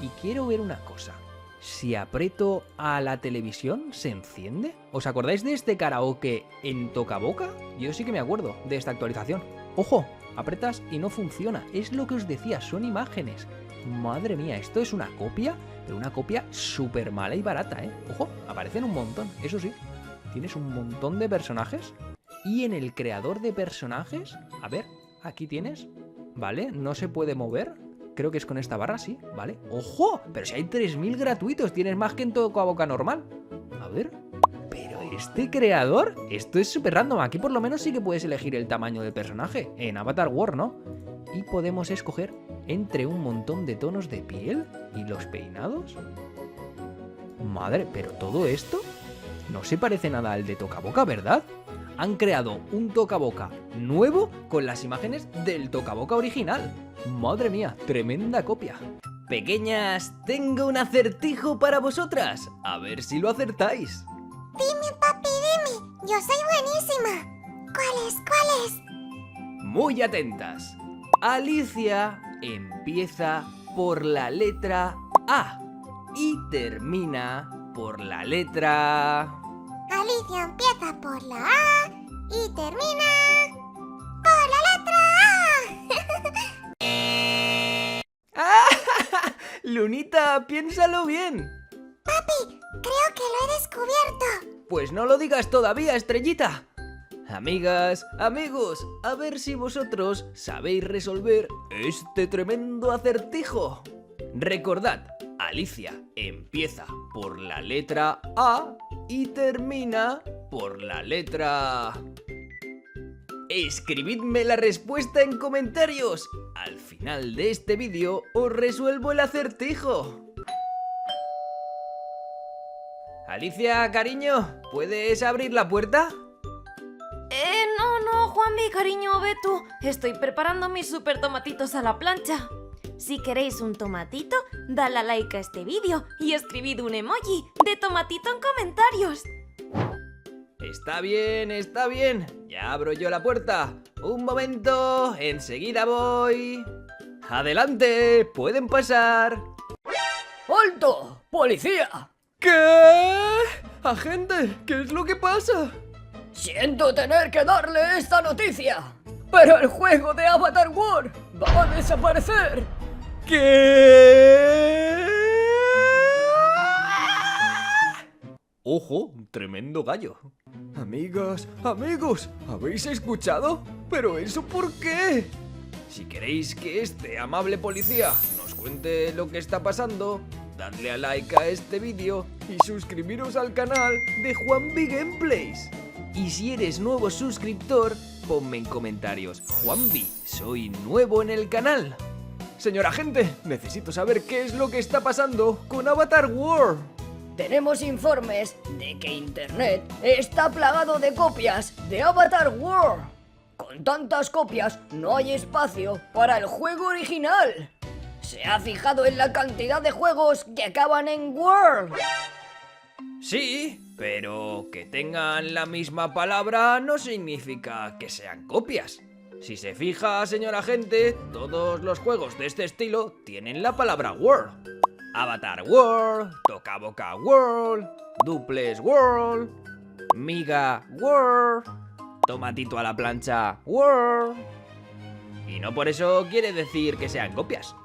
Y quiero ver una cosa. Si aprieto a la televisión, ¿se enciende? ¿Os acordáis de este karaoke en Tocaboca? Yo sí que me acuerdo de esta actualización. ¡Ojo! Apretas y no funciona. Es lo que os decía, son imágenes. Madre mía, esto es una copia, pero una copia súper mala y barata, ¿eh? Ojo, aparecen un montón, eso sí. Tienes un montón de personajes. Y en el creador de personajes, a ver, aquí tienes, ¿vale? No se puede mover. Creo que es con esta barra, sí, ¿vale? ¡Ojo! Pero si hay 3000 gratuitos, tienes más que en Tocaboca normal. A ver. Pero ¿Este creador? Esto es súper random. Aquí por lo menos sí que puedes elegir el tamaño del personaje. En Avatar World, ¿no? Y podemos escoger entre un montón de tonos de piel y los peinados. Madre, pero todo esto no se parece nada al de Tocaboca, ¿verdad? Han creado un Tocaboca nuevo con las imágenes del Tocaboca original. Madre mía, tremenda copia. Pequeñas, tengo un acertijo para vosotras. A ver si lo acertáis. Dime, papi, dime. Yo soy buenísima. ¿Cuál es? Muy atentas. Alicia empieza por la letra A y termina por la letra... Alicia empieza por la A y termina por la letra A. Lunita, piénsalo bien. Papi, creo que lo he descubierto. Pues no lo digas todavía, Estrellita. Amigas, amigos, a ver si vosotros sabéis resolver este tremendo acertijo. Recordad, Alicia empieza por la letra A y termina por la letra... Escribidme la respuesta en comentarios. Al final de este vídeo os resuelvo el acertijo. Alicia, cariño, ¿puedes abrir la puerta? No, Juanvi, cariño, ve tú. Estoy preparando mis super tomatitos a la plancha. Si queréis un tomatito, dale a like a este vídeo y escribid un emoji de tomatito en comentarios. Está bien. Ya abro yo la puerta. Un momento, enseguida voy. Adelante, pueden pasar. ¡Alto! ¡Policía! ¿Qué? Agente, ¿qué es lo que pasa? Siento tener que darle esta noticia, pero el juego de Avatar World va a desaparecer. ¿Qué? Ojo, tremendo gallo. Amigas, amigos, ¿habéis escuchado? ¿Pero eso por qué? Si queréis que este amable policía nos cuente lo que está pasando, dadle a like a este vídeo y suscribiros al canal de Juanvi Gameplays. Y si eres nuevo suscriptor, ponme en comentarios: Juanvi, soy nuevo en el canal. Señor agente, necesito saber qué es lo que está pasando con Avatar World. Tenemos informes de que Internet está plagado de copias de Avatar World. Con tantas copias no hay espacio para el juego original. ¿Se ha fijado en la cantidad de juegos que acaban en World? Sí, pero que tengan la misma palabra no significa que sean copias. Si se fija, señor agente, todos los juegos de este estilo tienen la palabra World. Avatar World, Tocaboca World, Duplex World, Miga World, Tomatito a la plancha World. Y no por eso quiere decir que sean copias.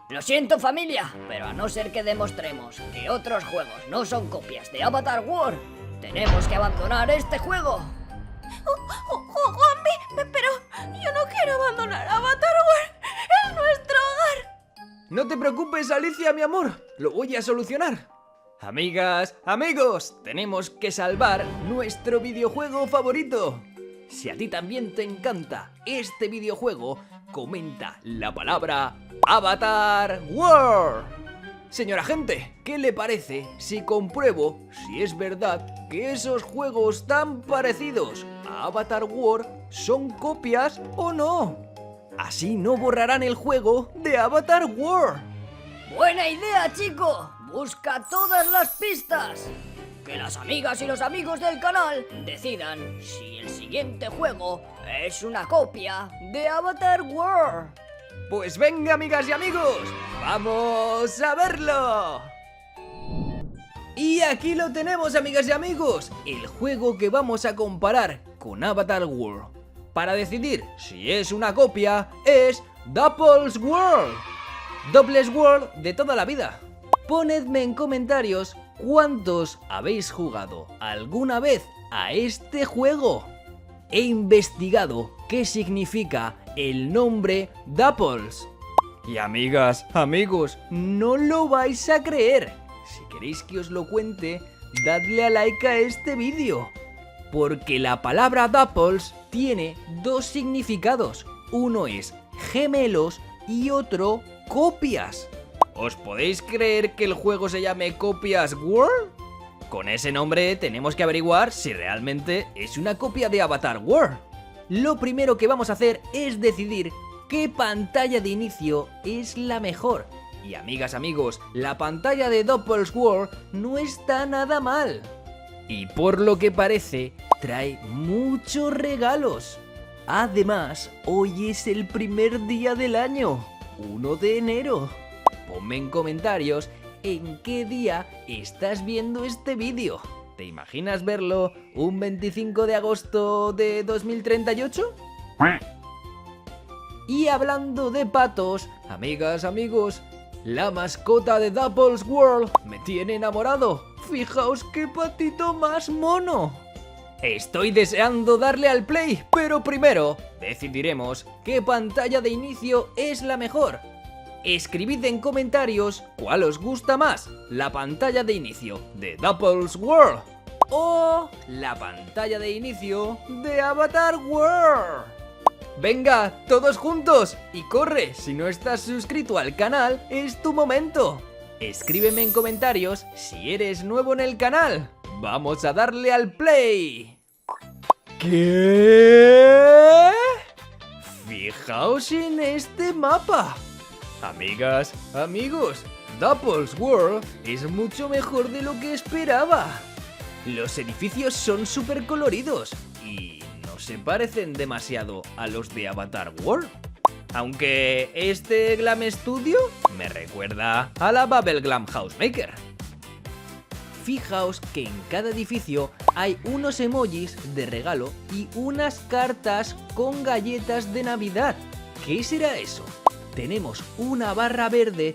Lo siento, familia, pero a no ser que demostremos que otros juegos no son copias de Avatar World, tenemos que abandonar este juego. Juanvi, pero yo no quiero abandonar Avatar World. Es nuestro hogar. No te preocupes, Alicia, mi amor, lo voy a solucionar. Amigas, amigos, tenemos que salvar nuestro videojuego favorito. Si a ti también te encanta este videojuego, comenta la palabra Avatar World. Señor agente, ¿qué le parece si compruebo si es verdad que esos juegos tan parecidos a Avatar World son copias o no? Así no borrarán el juego de Avatar World. ¡Buena idea, chico! Busca todas las pistas. Que las amigas y los amigos del canal decidan si el siguiente juego es una copia de Avatar World. Pues venga, amigas y amigos, ¡vamos a verlo! Y aquí lo tenemos, amigas y amigos, el juego que vamos a comparar con Avatar World. Para decidir si es una copia, es Duplex World. Duplex World de toda la vida. Ponedme en comentarios cuántos habéis jugado alguna vez a este juego. He investigado qué significa el nombre Duplex. Y amigas, amigos, no lo vais a creer. Si queréis que os lo cuente, dadle a like a este vídeo. porque la palabra Dapples tiene dos significados. Uno es gemelos y otro copias. ¿Os podéis creer que el juego se llame Copias World? Con ese nombre tenemos que averiguar si realmente es una copia de Avatar World. Lo primero que vamos a hacer es decidir qué pantalla de inicio es la mejor. Y amigas, amigos, la pantalla de Dapples World no está nada mal. Y por lo que parece, trae muchos regalos. Además, hoy es el primer día del año, 1 de enero. Ponme en comentarios en qué día estás viendo este vídeo. ¿Te imaginas verlo un 25 de agosto de 2038? Y hablando de patos, amigas, amigos, la mascota de Dapples World me tiene enamorado. Fijaos qué patito más mono. Estoy deseando darle al play, pero primero decidiremos qué pantalla de inicio es la mejor. Escribid en comentarios cuál os gusta más, la pantalla de inicio de Dapples World o la pantalla de inicio de Avatar World. Venga, todos juntos y corre, si no estás suscrito al canal, es tu momento. Escríbeme en comentarios si eres nuevo en el canal. ¡Vamos a darle al play! ¿Qué? Fijaos en este mapa. Amigas, amigos, Dapples World es mucho mejor de lo que esperaba. Los edificios son súper coloridos y no se parecen demasiado a los de Avatar World. Aunque este Glam Studio me recuerda a la Bubble Glam Housemaker. Fijaos que en cada edificio hay unos emojis de regalo y unas cartas con galletas de Navidad. ¿Qué será eso? Tenemos una barra verde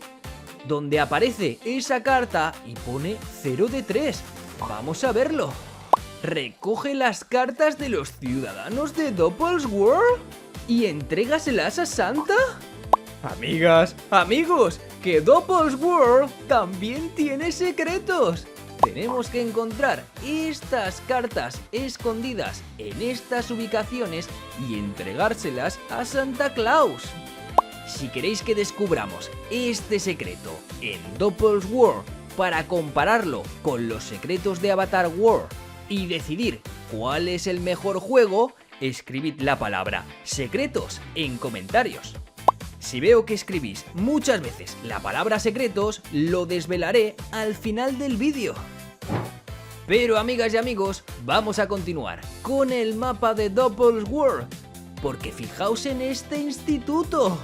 donde aparece esa carta y pone 0 de 3. Vamos a verlo. Recoge las cartas de los ciudadanos de Dapples World y entrégaselas a Santa. Amigas, amigos, que Dapples World también tiene secretos. Tenemos que encontrar estas cartas escondidas en estas ubicaciones y entregárselas a Santa Claus. Si queréis que descubramos este secreto en Dapples World para compararlo con los secretos de Avatar World y decidir cuál es el mejor juego, escribid la palabra secretos en comentarios. Si veo que escribís muchas veces la palabra secretos, lo desvelaré al final del vídeo. Pero amigas y amigos, vamos a continuar con el mapa de Dapples World, porque fijaos en este instituto.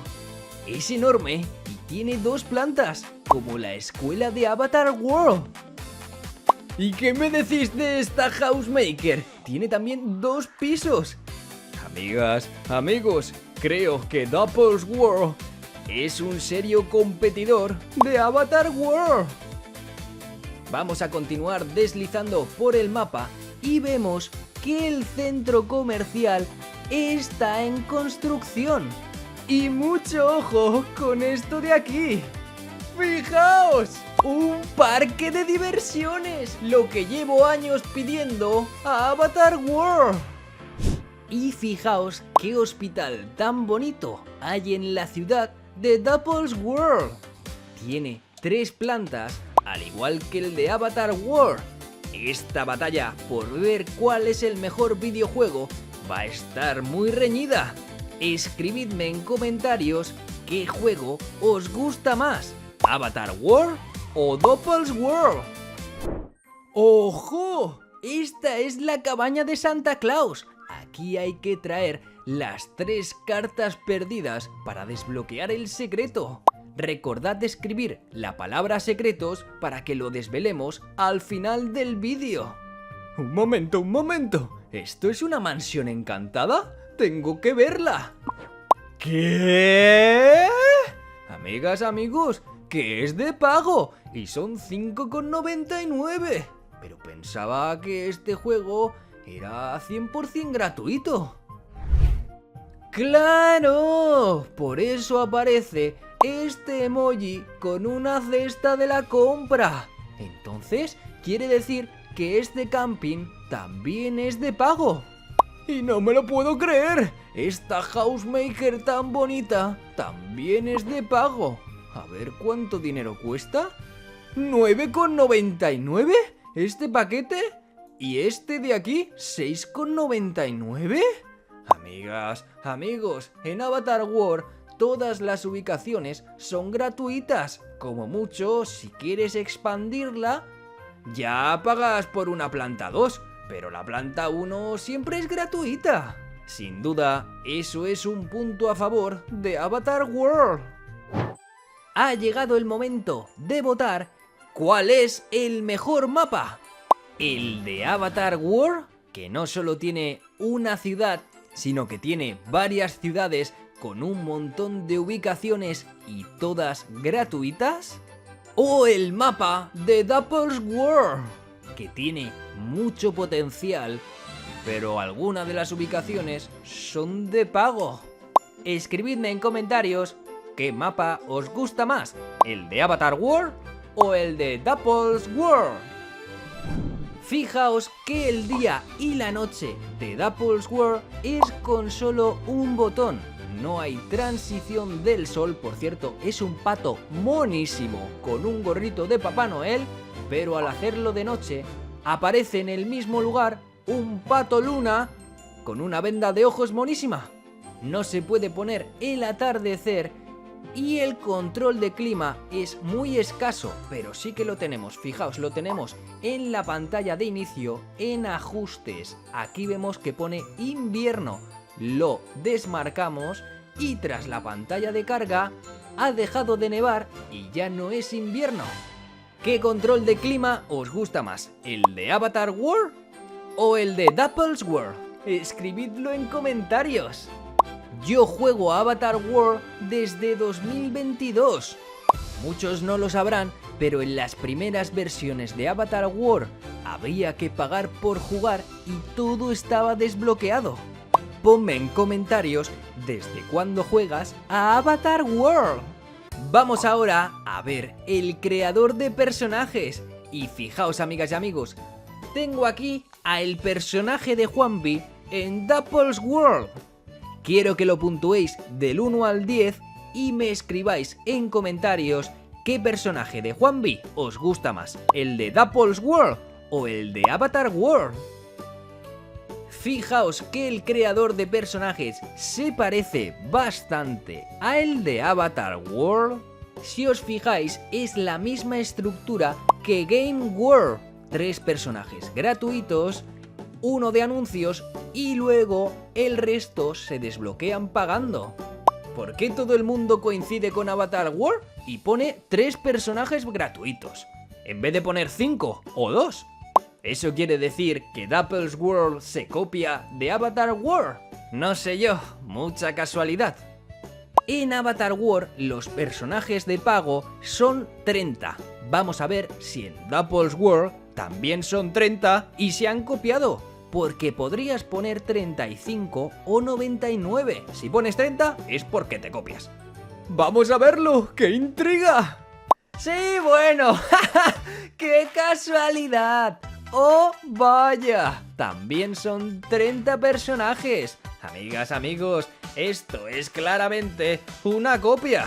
Es enorme y tiene 2 plantas, como la escuela de Avatar World. ¿Y qué me decís de esta Housemaker? Tiene también 2 pisos. Amigas, amigos, creo que Dapples World es un serio competidor de Avatar World. Vamos a continuar deslizando por el mapa y vemos que el centro comercial está en construcción. Y mucho ojo con esto de aquí. ¡Fijaos! ¡Un parque de diversiones! Lo que llevo años pidiendo a Avatar World. Y fijaos qué hospital tan bonito hay en la ciudad de Dapples World. Tiene 3 plantas, al igual que el de Avatar World. Esta batalla por ver cuál es el mejor videojuego va a estar muy reñida. Escribidme en comentarios qué juego os gusta más, Avatar World o Dapples World. ¡Ojo! Esta es la cabaña de Santa Claus. Aquí hay que traer las 3 cartas perdidas para desbloquear el secreto. Recordad escribir la palabra secretos para que lo desvelemos al final del vídeo. Un momento. ¿Esto es una mansión encantada? ¡Tengo que verla! ¿Qué? Amigas, amigos, que es de pago y son 5,99. Pero pensaba que este juego era 100% gratuito. ¡Claro! Por eso aparece este emoji con una cesta de la compra. Entonces, quiere decir que este camping también es de pago. Y no me lo puedo creer. Esta Housemaker tan bonita también es de pago. A ver cuánto dinero cuesta. ¿9,99 este paquete? ¿Y este de aquí? ¿6,99? Amigas, amigos, en Avatar World todas las ubicaciones son gratuitas. Como mucho, si quieres expandirla, ya pagas por una planta 2, pero la planta 1 siempre es gratuita. Sin duda, eso es un punto a favor de Avatar World. Ha llegado el momento de votar cuál es el mejor mapa. El de Avatar World, que no solo tiene una ciudad, sino que tiene varias ciudades con un montón de ubicaciones y todas gratuitas. O el mapa de Dapple's World, que tiene mucho potencial, pero algunas de las ubicaciones son de pago. Escribidme en comentarios qué mapa os gusta más, el de Avatar World o el de Dapple's World. Fijaos que el día y la noche de Dapple's World es con solo un botón. No hay transición del sol, por cierto, es un pato monísimo con un gorrito de Papá Noel, pero al hacerlo de noche aparece en el mismo lugar un pato luna con una venda de ojos monísima. No se puede poner el atardecer y el control de clima es muy escaso, pero sí que lo tenemos. Fijaos, lo tenemos en la pantalla de inicio, en ajustes. Aquí vemos que pone invierno. Lo desmarcamos y tras la pantalla de carga ha dejado de nevar y ya no es invierno. ¿Qué control de clima os gusta más? ¿El de Avatar World o el de Dapple's World? Escribidlo en comentarios. Yo juego a Avatar World desde 2022. Muchos no lo sabrán, pero en las primeras versiones de Avatar World había que pagar por jugar y todo estaba desbloqueado. Ponme en comentarios desde cuándo juegas a Avatar World. Vamos ahora a ver el creador de personajes. Y fijaos, amigas y amigos, tengo aquí a el personaje de Juanvi en Dapple's World. Quiero que lo puntuéis del 1 al 10 y me escribáis en comentarios qué personaje de Juanvi os gusta más, el de Dapple's World o el de Avatar World. Fijaos que el creador de personajes se parece bastante a el de Avatar World. Si os fijáis, es la misma estructura que Game World. 3 personajes gratuitos, 1 de anuncios y luego el resto se desbloquean pagando. ¿Por qué todo el mundo coincide con Avatar World y pone 3 personajes gratuitos, en vez de poner 5 o 2? ¿Eso quiere decir que Dapple's World se copia de Avatar World? No sé yo, mucha casualidad. En Avatar World los personajes de pago son 30. Vamos a ver si en Dapple's World también son 30 y se han copiado, porque podrías poner 35 o 99. Si pones 30 es porque te copias. ¡Vamos a verlo! ¡Qué intriga! ¡Sí, bueno! ¡Qué casualidad! ¡Oh, vaya! También son 30 personajes. Amigas, amigos, esto es claramente una copia.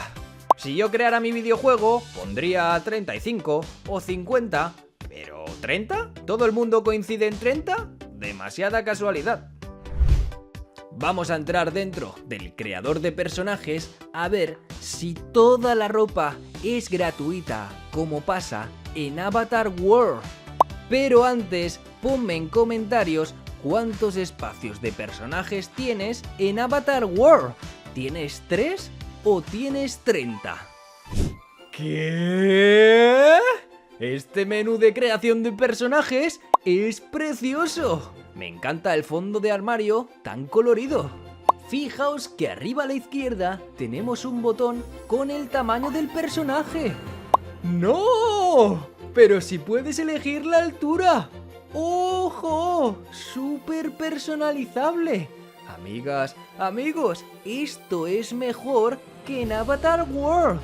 Si yo creara mi videojuego, pondría 35 o 50. ¿Pero 30? ¿Todo el mundo coincide en 30? Demasiada casualidad. Vamos a entrar dentro del creador de personajes a ver si toda la ropa es gratuita, como pasa en Avatar World. Pero antes, ponme en comentarios cuántos espacios de personajes tienes en Avatar World. ¿Tienes 3 o tienes 30? ¿Qué? Este menú de creación de personajes es precioso. Me encanta el fondo de armario tan colorido. Fijaos que arriba a la izquierda tenemos un botón con el tamaño del personaje. ¡No! Pero si puedes elegir la altura. ¡Ojo! ¡Súper personalizable! Amigas, amigos, esto es mejor que en Avatar World.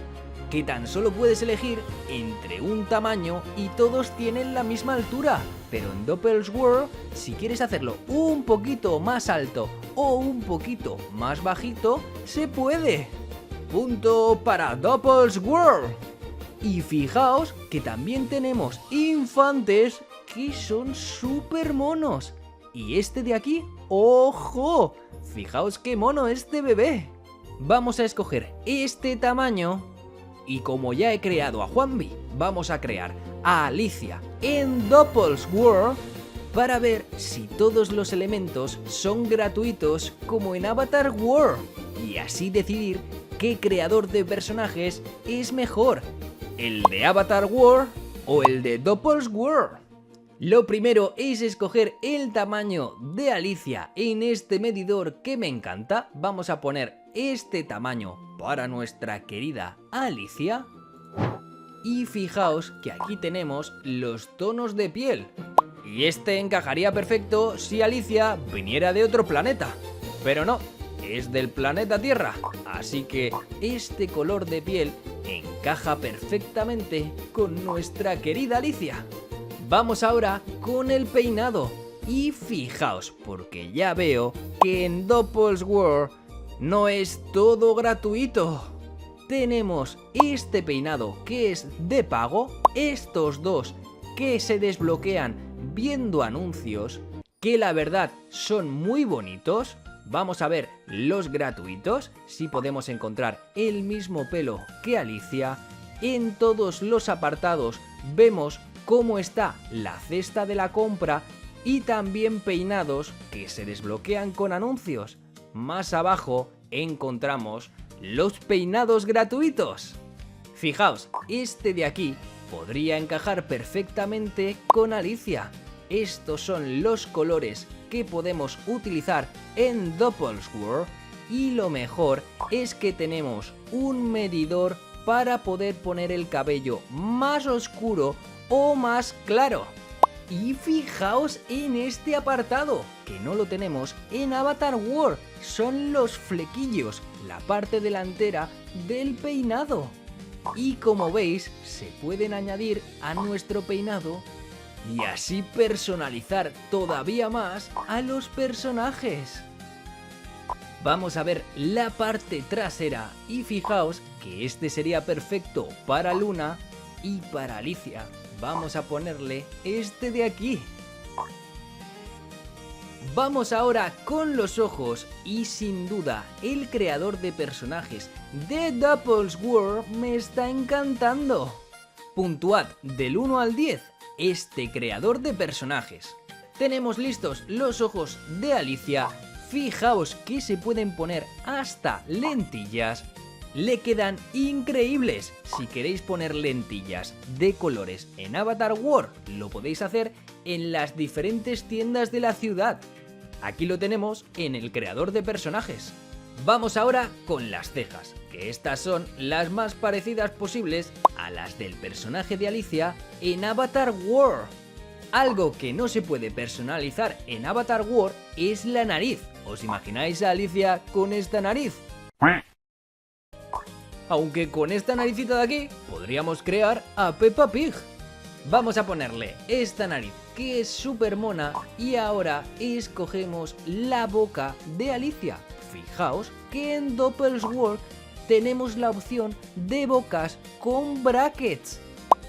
que tan solo puedes elegir entre un tamaño y todos tienen la misma altura. Pero en Doppelswirl, si quieres hacerlo un poquito más alto o un poquito más bajito, se puede. Punto para Doppelswirl. Y fijaos que también tenemos infantes que son súper monos. Y este de aquí, ¡ojo! Fijaos qué mono este bebé. Vamos a escoger este tamaño. Y como ya he creado a Juanvi, vamos a crear a Alicia en Doppelswirl para ver si todos los elementos son gratuitos como en Avatar World. Y así decidir qué creador de personajes es mejor, el de Avatar World o el de Doppelswirl. Lo primero es escoger el tamaño de Alicia en este medidor que me encanta. Vamos a poner este tamaño para nuestra querida Alicia. Y fijaos que aquí tenemos los tonos de piel. Y este encajaría perfecto si Alicia viniera de otro planeta. Pero no, es del planeta Tierra. Así que este color de piel encaja perfectamente con nuestra querida Alicia. Vamos ahora con el peinado. Y fijaos, porque ya veo que en Doppelswirl no es todo gratuito. Tenemos este peinado que es de pago, estos dos que se desbloquean viendo anuncios, que la verdad son muy bonitos. Vamos a ver los gratuitos, si podemos encontrar el mismo pelo que Alicia. En todos los apartados vemos cómo está la cesta de la compra y también peinados que se desbloquean con anuncios. Más abajo encontramos los peinados gratuitos. Fijaos, este de aquí podría encajar perfectamente con Alicia. Estos son los colores que podemos utilizar en Doppelswirl y lo mejor es que tenemos un medidor para poder poner el cabello más oscuro o más claro. Y fijaos en este apartado, que no lo tenemos en Avatar World, son los flequillos, la parte delantera del peinado. Y como veis, se pueden añadir a nuestro peinado y así personalizar todavía más a los personajes. Vamos a ver la parte trasera y fijaos que este sería perfecto para Luna y para Alicia. Vamos a ponerle este de aquí. Vamos ahora con los ojos y sin duda el creador de personajes de Doppelswirl me está encantando. Puntuad del 1 al 10 este creador de personajes. Tenemos listos los ojos de Alicia. Fijaos que se pueden poner hasta lentillas. Le quedan increíbles. Si queréis poner lentillas de colores en Avatar World, lo podéis hacer en las diferentes tiendas de la ciudad. Aquí lo tenemos en el creador de personajes. Vamos ahora con las cejas, que estas son las más parecidas posibles a las del personaje de Alicia en Avatar World. Algo que no se puede personalizar en Avatar World es la nariz. ¿Os imagináis a Alicia con esta nariz? Aunque con esta naricita de aquí podríamos crear a Peppa Pig. Vamos a ponerle esta nariz que es súper mona y ahora escogemos la boca de Alicia. Fijaos que en Doppelswirl tenemos la opción de bocas con brackets.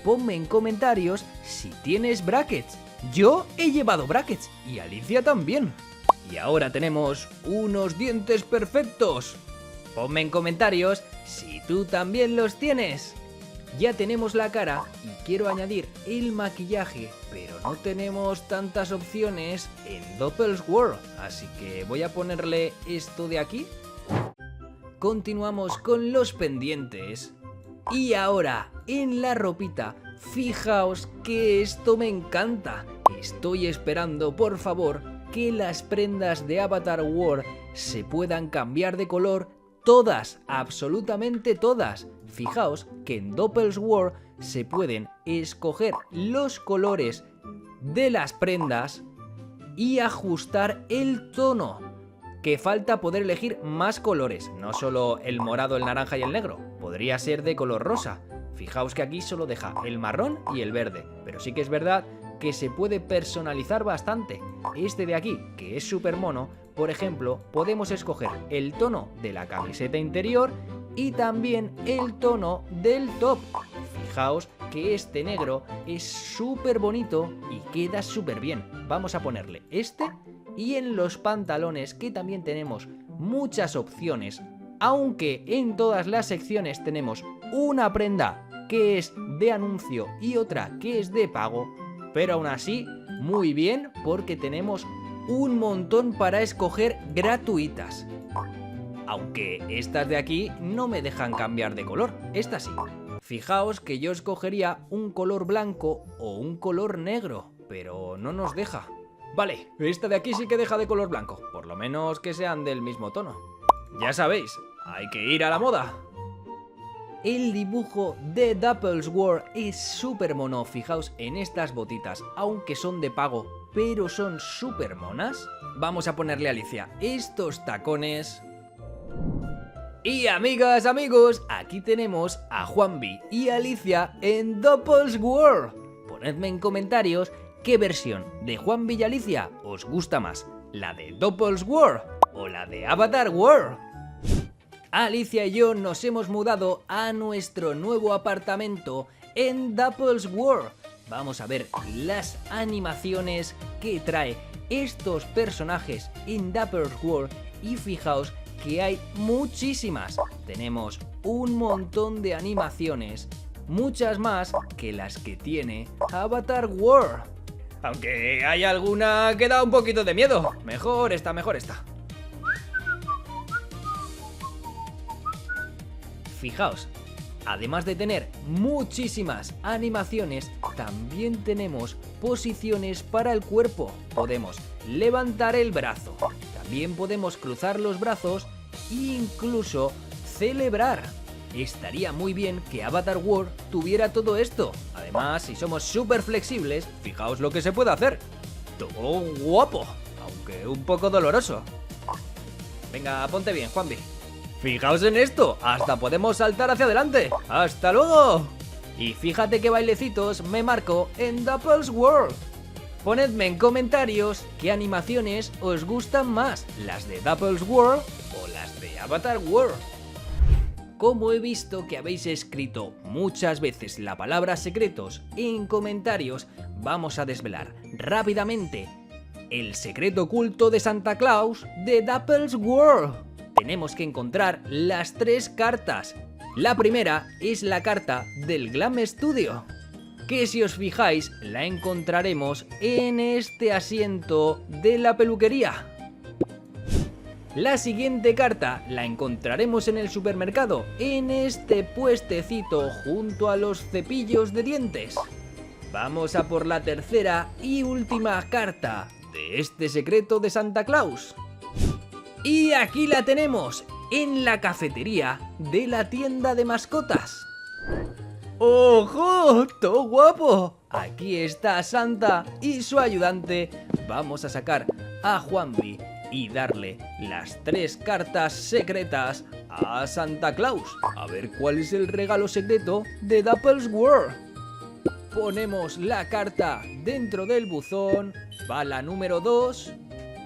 Ponme en comentarios si tienes brackets. Yo he llevado brackets y Alicia también. Y ahora tenemos unos dientes perfectos. Ponme en comentarios si tú también los tienes. Ya tenemos la cara y quiero añadir el maquillaje, pero no tenemos tantas opciones en Doppelswirl, así que voy a ponerle esto de aquí. Continuamos con los pendientes. Y ahora, en la ropita, fijaos que esto me encanta. Estoy esperando, por favor, que las prendas de Avatar World se puedan cambiar de color. Todas, absolutamente todas. Fijaos que en Doppelswirl se pueden escoger los colores de las prendas y ajustar el tono. Que falta poder elegir más colores, no solo el morado, el naranja y el negro. podría ser de color rosa. Fijaos que aquí solo deja el marrón y el verde, pero sí que es verdad que se puede personalizar bastante. Este de aquí, que es súper mono, por ejemplo, podemos escoger el tono de la camiseta interior y también el tono del top. Fijaos que este negro es súper bonito y queda súper bien. Vamos a ponerle este, y en los pantalones, que también tenemos muchas opciones, aunque en todas las secciones tenemos una prenda que es de anuncio y otra que es de pago, pero aún así muy bien porque tenemos un montón para escoger gratuitas. Aunque estas de aquí no me dejan cambiar de color, estas sí. Fijaos que yo escogería un color blanco o un color negro, pero no nos deja. Vale, esta de aquí sí que deja de color blanco, por lo menos que sean del mismo tono. Ya sabéis, hay que ir a la moda. El dibujo de Dapplesword es súper mono, fijaos en estas botitas, aunque son de pago, pero son súper monas. Vamos a ponerle a Alicia estos tacones. Y amigas, amigos, aquí tenemos a Juanvi y Alicia en Dapplesword. Ponedme en comentarios qué versión de Juanvi y Alicia os gusta más, la de Dapplesword o la de Avatar World. Alicia y yo nos hemos mudado a nuestro nuevo apartamento en Dapplesword. Vamos a ver las animaciones que trae estos personajes en Dapplesword y fijaos que hay muchísimas. Tenemos un montón de animaciones, muchas más que las que tiene Avatar World. Aunque hay alguna que da un poquito de miedo. Mejor esta, mejor esta. Fijaos, además de tener muchísimas animaciones, también tenemos posiciones para el cuerpo. Podemos levantar el brazo, también podemos cruzar los brazos e incluso celebrar. Estaría muy bien que Avatar World tuviera todo esto. Además, si somos súper flexibles, fijaos lo que se puede hacer. Todo guapo, aunque un poco doloroso. Venga, ponte bien, Juanvi. Fijaos en esto, hasta podemos saltar hacia adelante. ¡Hasta luego! Y fíjate qué bailecitos me marco en Dapplesword. Ponedme en comentarios qué animaciones os gustan más, las de Dapplesword o las de Avatar World. Como he visto que habéis escrito muchas veces la palabra secretos en comentarios, vamos a desvelar rápidamente el secreto oculto de Santa Claus de Dapplesword. Tenemos que encontrar las 3 cartas. La primera es la carta del Glam Studio, que si os fijáis la encontraremos en este asiento de la peluquería. La siguiente carta la encontraremos en el supermercado, en este puestecito junto a los cepillos de dientes. Vamos a por la tercera y última carta de este secreto de Santa Claus. Y aquí la tenemos, en la cafetería de la tienda de mascotas. ¡Ojo! ¡Todo guapo! Aquí está Santa y su ayudante. Vamos a sacar a Juanvi y darle las 3 cartas secretas a Santa Claus. A ver cuál es el regalo secreto de Dapplesword. Ponemos la carta dentro del buzón. Va la número 2.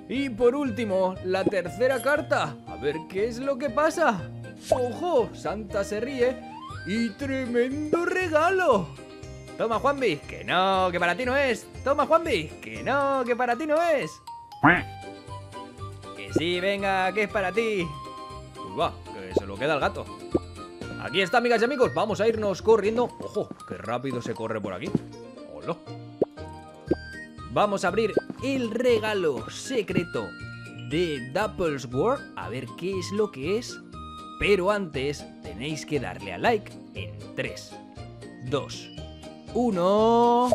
Y por último, la tercera carta. A ver qué es lo que pasa. ¡Ojo! Santa se ríe. ¡Y tremendo regalo! Toma, Juanvi, que no, que para ti no es. Toma, Juanvi, que no, que para ti no es. Que sí, venga, que es para ti. Uy, va, que se lo queda el gato. Aquí está, amigas y amigos, vamos a irnos corriendo. ¡Ojo! ¡Qué rápido se corre por aquí! ¡Hola! Vamos a abrir el regalo secreto de Dapplesword, a ver qué es lo que es. Pero antes tenéis que darle a like en 3, 2, 1...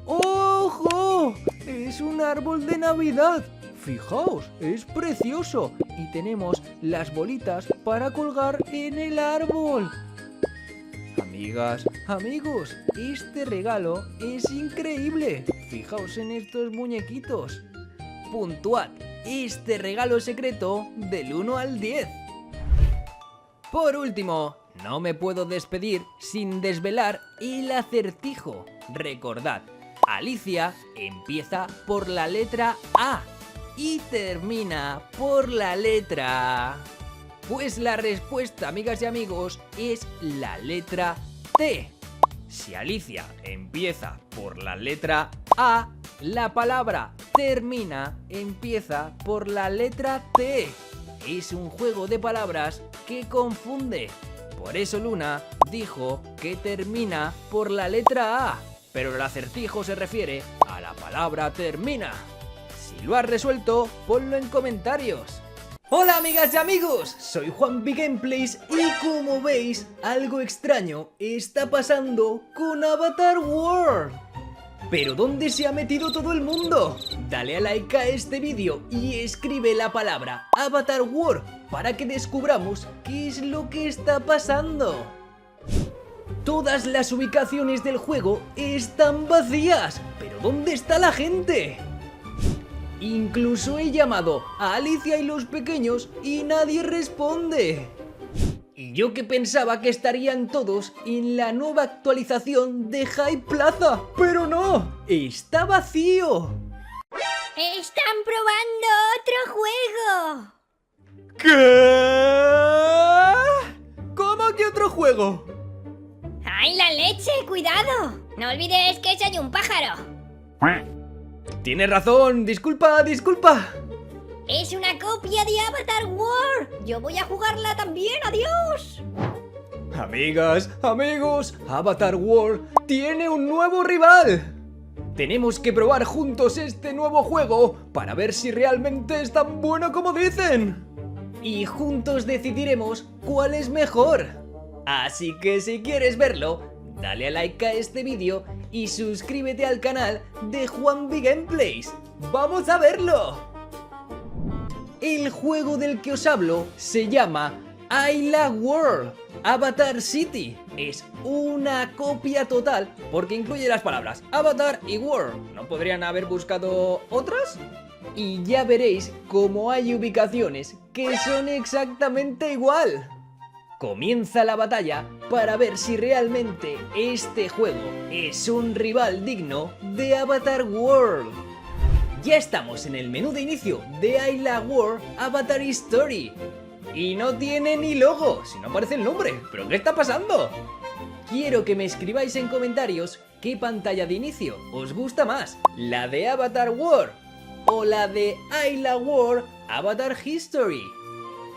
¡Ojo! Es un árbol de Navidad. Fijaos, es precioso. Y tenemos las bolitas para colgar en el árbol. Amigas, amigos, este regalo es increíble. Fijaos en estos muñequitos. Puntuad este regalo secreto del 1 al 10. Por último, no me puedo despedir sin desvelar el acertijo. Recordad, Alicia empieza por la letra A y termina por la letra... Pues la respuesta, amigas y amigos, es la letra T. Si Alicia empieza por la letra A, la palabra empieza por la letra T. Es un juego de palabras que confunde. Por eso Luna dijo que termina por la letra A, pero el acertijo se refiere a la palabra termina. Si lo has resuelto, ponlo en comentarios. Hola amigas y amigos, soy Juan Big Gameplays y como veis, algo extraño está pasando con Avatar World. ¿Pero dónde se ha metido todo el mundo? Dale a like a este vídeo y escribe la palabra Avatar World para que descubramos qué es lo que está pasando. Todas las ubicaciones del juego están vacías, pero ¿dónde está la gente? Incluso he llamado a Alicia y los pequeños y nadie responde. Y yo que pensaba que estarían todos en la nueva actualización de High Plaza, pero no, está vacío. ¡Están probando otro juego! ¿Qué? ¿Cómo que otro juego? ¡Ay, la leche! ¡Cuidado! No olvides que soy un pájaro. Tienes razón, disculpa. Es una copia de Avatar World. Yo voy a jugarla también, adiós. Amigas, amigos, Avatar World tiene un nuevo rival. Tenemos que probar juntos este nuevo juego para ver si realmente es tan bueno como dicen. Y juntos decidiremos cuál es mejor. Así que si quieres verlo, dale a like a este vídeo y suscríbete al canal de Juan Big Gameplays. ¡Vamos a verlo! El juego del que os hablo se llama Ayla World Avatar City. Es una copia total porque incluye las palabras Avatar y World. ¿No podrían haber buscado otras? Y ya veréis cómo hay ubicaciones que son exactamente igual. Comienza la batalla para ver si realmente este juego es un rival digno de Avatar World. Ya estamos en el menú de inicio de Ayla World Avatar History. Y no tiene ni logo, si no aparece el nombre. ¿Pero qué está pasando? Quiero que me escribáis en comentarios qué pantalla de inicio os gusta más, la de Avatar World o la de Ayla World Avatar History.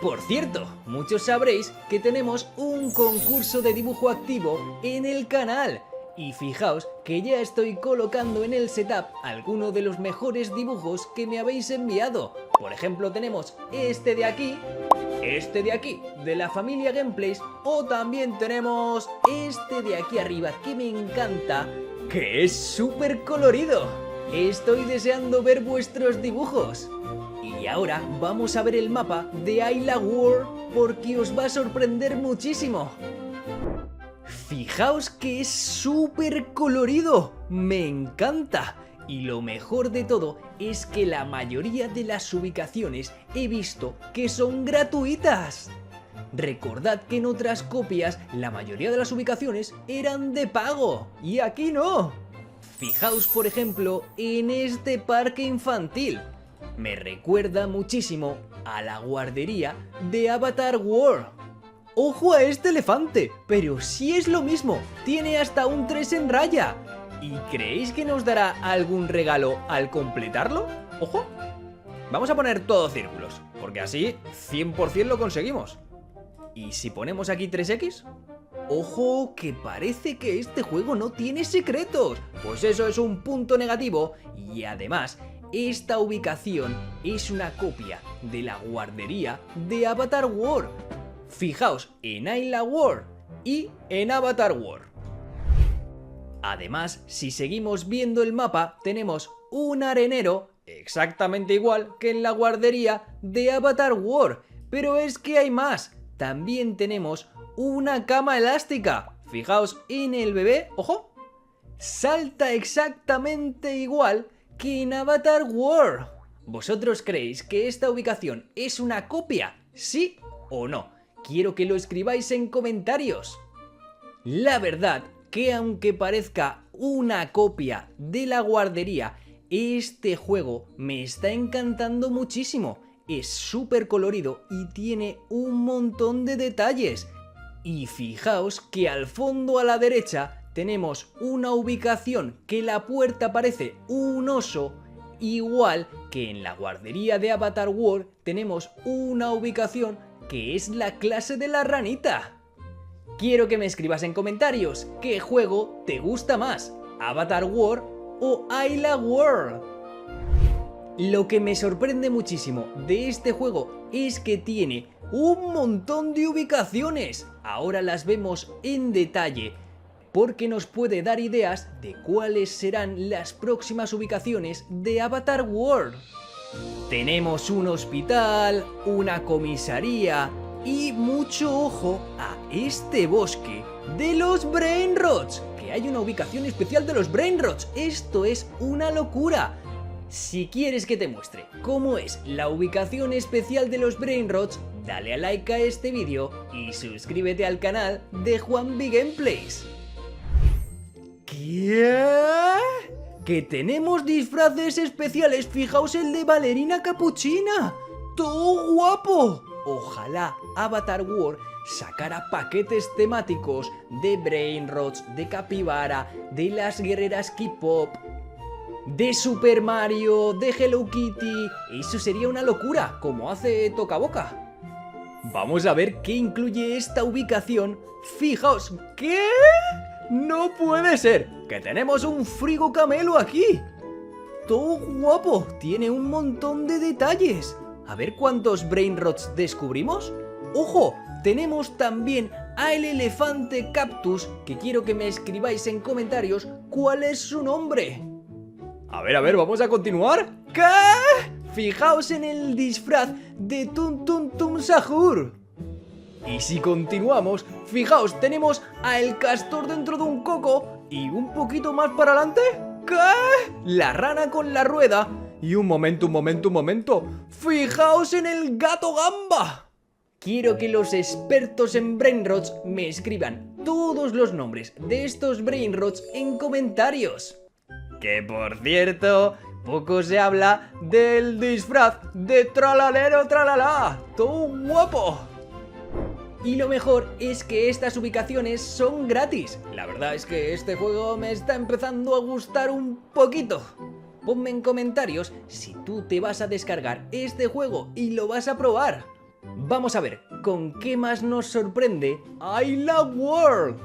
Por cierto, muchos sabréis que tenemos un concurso de dibujo activo en el canal. Y fijaos que ya estoy colocando en el setup algunos de los mejores dibujos que me habéis enviado. Por ejemplo, tenemos este de aquí, de la familia Gameplays, o también tenemos este de aquí arriba que me encanta, que es súper colorido. Estoy deseando ver vuestros dibujos. Y ahora vamos a ver el mapa de Ayla World porque os va a sorprender muchísimo. Fijaos que es súper colorido, me encanta. Y lo mejor de todo es que la mayoría de las ubicaciones he visto que son gratuitas. Recordad que en otras copias la mayoría de las ubicaciones eran de pago y aquí no. Fijaos por ejemplo en este parque infantil. Me recuerda muchísimo a la guardería de Avatar World. ¡Ojo a este elefante! Pero sí es lo mismo, tiene hasta un 3 en raya. ¿Y creéis que nos dará algún regalo al completarlo? ¡Ojo! Vamos a poner todos círculos, porque así 100% lo conseguimos. ¿Y si ponemos aquí 3X? ¡Ojo! Que parece que este juego no tiene secretos. Pues eso es un punto negativo y además esta ubicación es una copia de la guardería de Avatar World. Fijaos en Ayla World y en Avatar World. Además, si seguimos viendo el mapa, tenemos un arenero exactamente igual que en la guardería de Avatar World. Pero es que hay más. También tenemos una cama elástica. Fijaos en el bebé, ¡ojo! Salta exactamente igual que en Avatar World. ¿Vosotros creéis que esta ubicación es una copia? ¿Sí o no? Quiero que lo escribáis en comentarios. La verdad que aunque parezca una copia de la guardería, este juego me está encantando muchísimo. Es súper colorido y tiene un montón de detalles. Y fijaos que al fondo a la derecha tenemos una ubicación que la puerta parece un oso, igual que en la guardería de Avatar World tenemos una ubicación que es la clase de la ranita. Quiero que me escribas en comentarios qué juego te gusta más, Avatar World o Ayla World. Lo que me sorprende muchísimo de este juego es que tiene un montón de ubicaciones. Ahora las vemos en detalle porque nos puede dar ideas de cuáles serán las próximas ubicaciones de Avatar World. Tenemos un hospital, una comisaría y mucho ojo a este bosque de los Brainrots, que hay una ubicación especial de los Brainrots. Esto es una locura. Si quieres que te muestre cómo es la ubicación especial de los Brainrots, dale a like a este vídeo y suscríbete al canal de Juanvi Gameplays. ¿Qué? ¡Que tenemos disfraces especiales! ¡Fijaos el de bailarina capuchina! ¡Todo guapo! Ojalá Avatar World sacara paquetes temáticos de Brainrots, de Capybara, de las guerreras K-pop, de Super Mario, de Hello Kitty. Eso sería una locura, como hace Toca Boca. Vamos a ver qué incluye esta ubicación. Fijaos, ¿qué? ¡No puede ser! ¡Que tenemos un frigo camelo aquí! ¡Todo guapo! Tiene un montón de detalles. A ver cuántos Brainrots descubrimos. ¡Ojo! Tenemos también al elefante cactus, que quiero que me escribáis en comentarios cuál es su nombre. A ver, vamos a continuar. ¿Qué? Fijaos en el disfraz de Tum Tum Tum Sahur. Y si continuamos, fijaos, tenemos a el castor dentro de un coco y un poquito más para adelante, ¿qué? La rana con la rueda. Y un momento, fijaos en el gato gamba. Quiero que los expertos en Brainrots me escriban todos los nombres de estos Brainrots en comentarios. Que por cierto, poco se habla del disfraz de Tralalero Tralala. ¡Todo guapo! Y lo mejor es que estas ubicaciones son gratis. La verdad es que este juego me está empezando a gustar un poquito. Ponme en comentarios si tú te vas a descargar este juego y lo vas a probar. Vamos a ver con qué más nos sorprende Ayla World.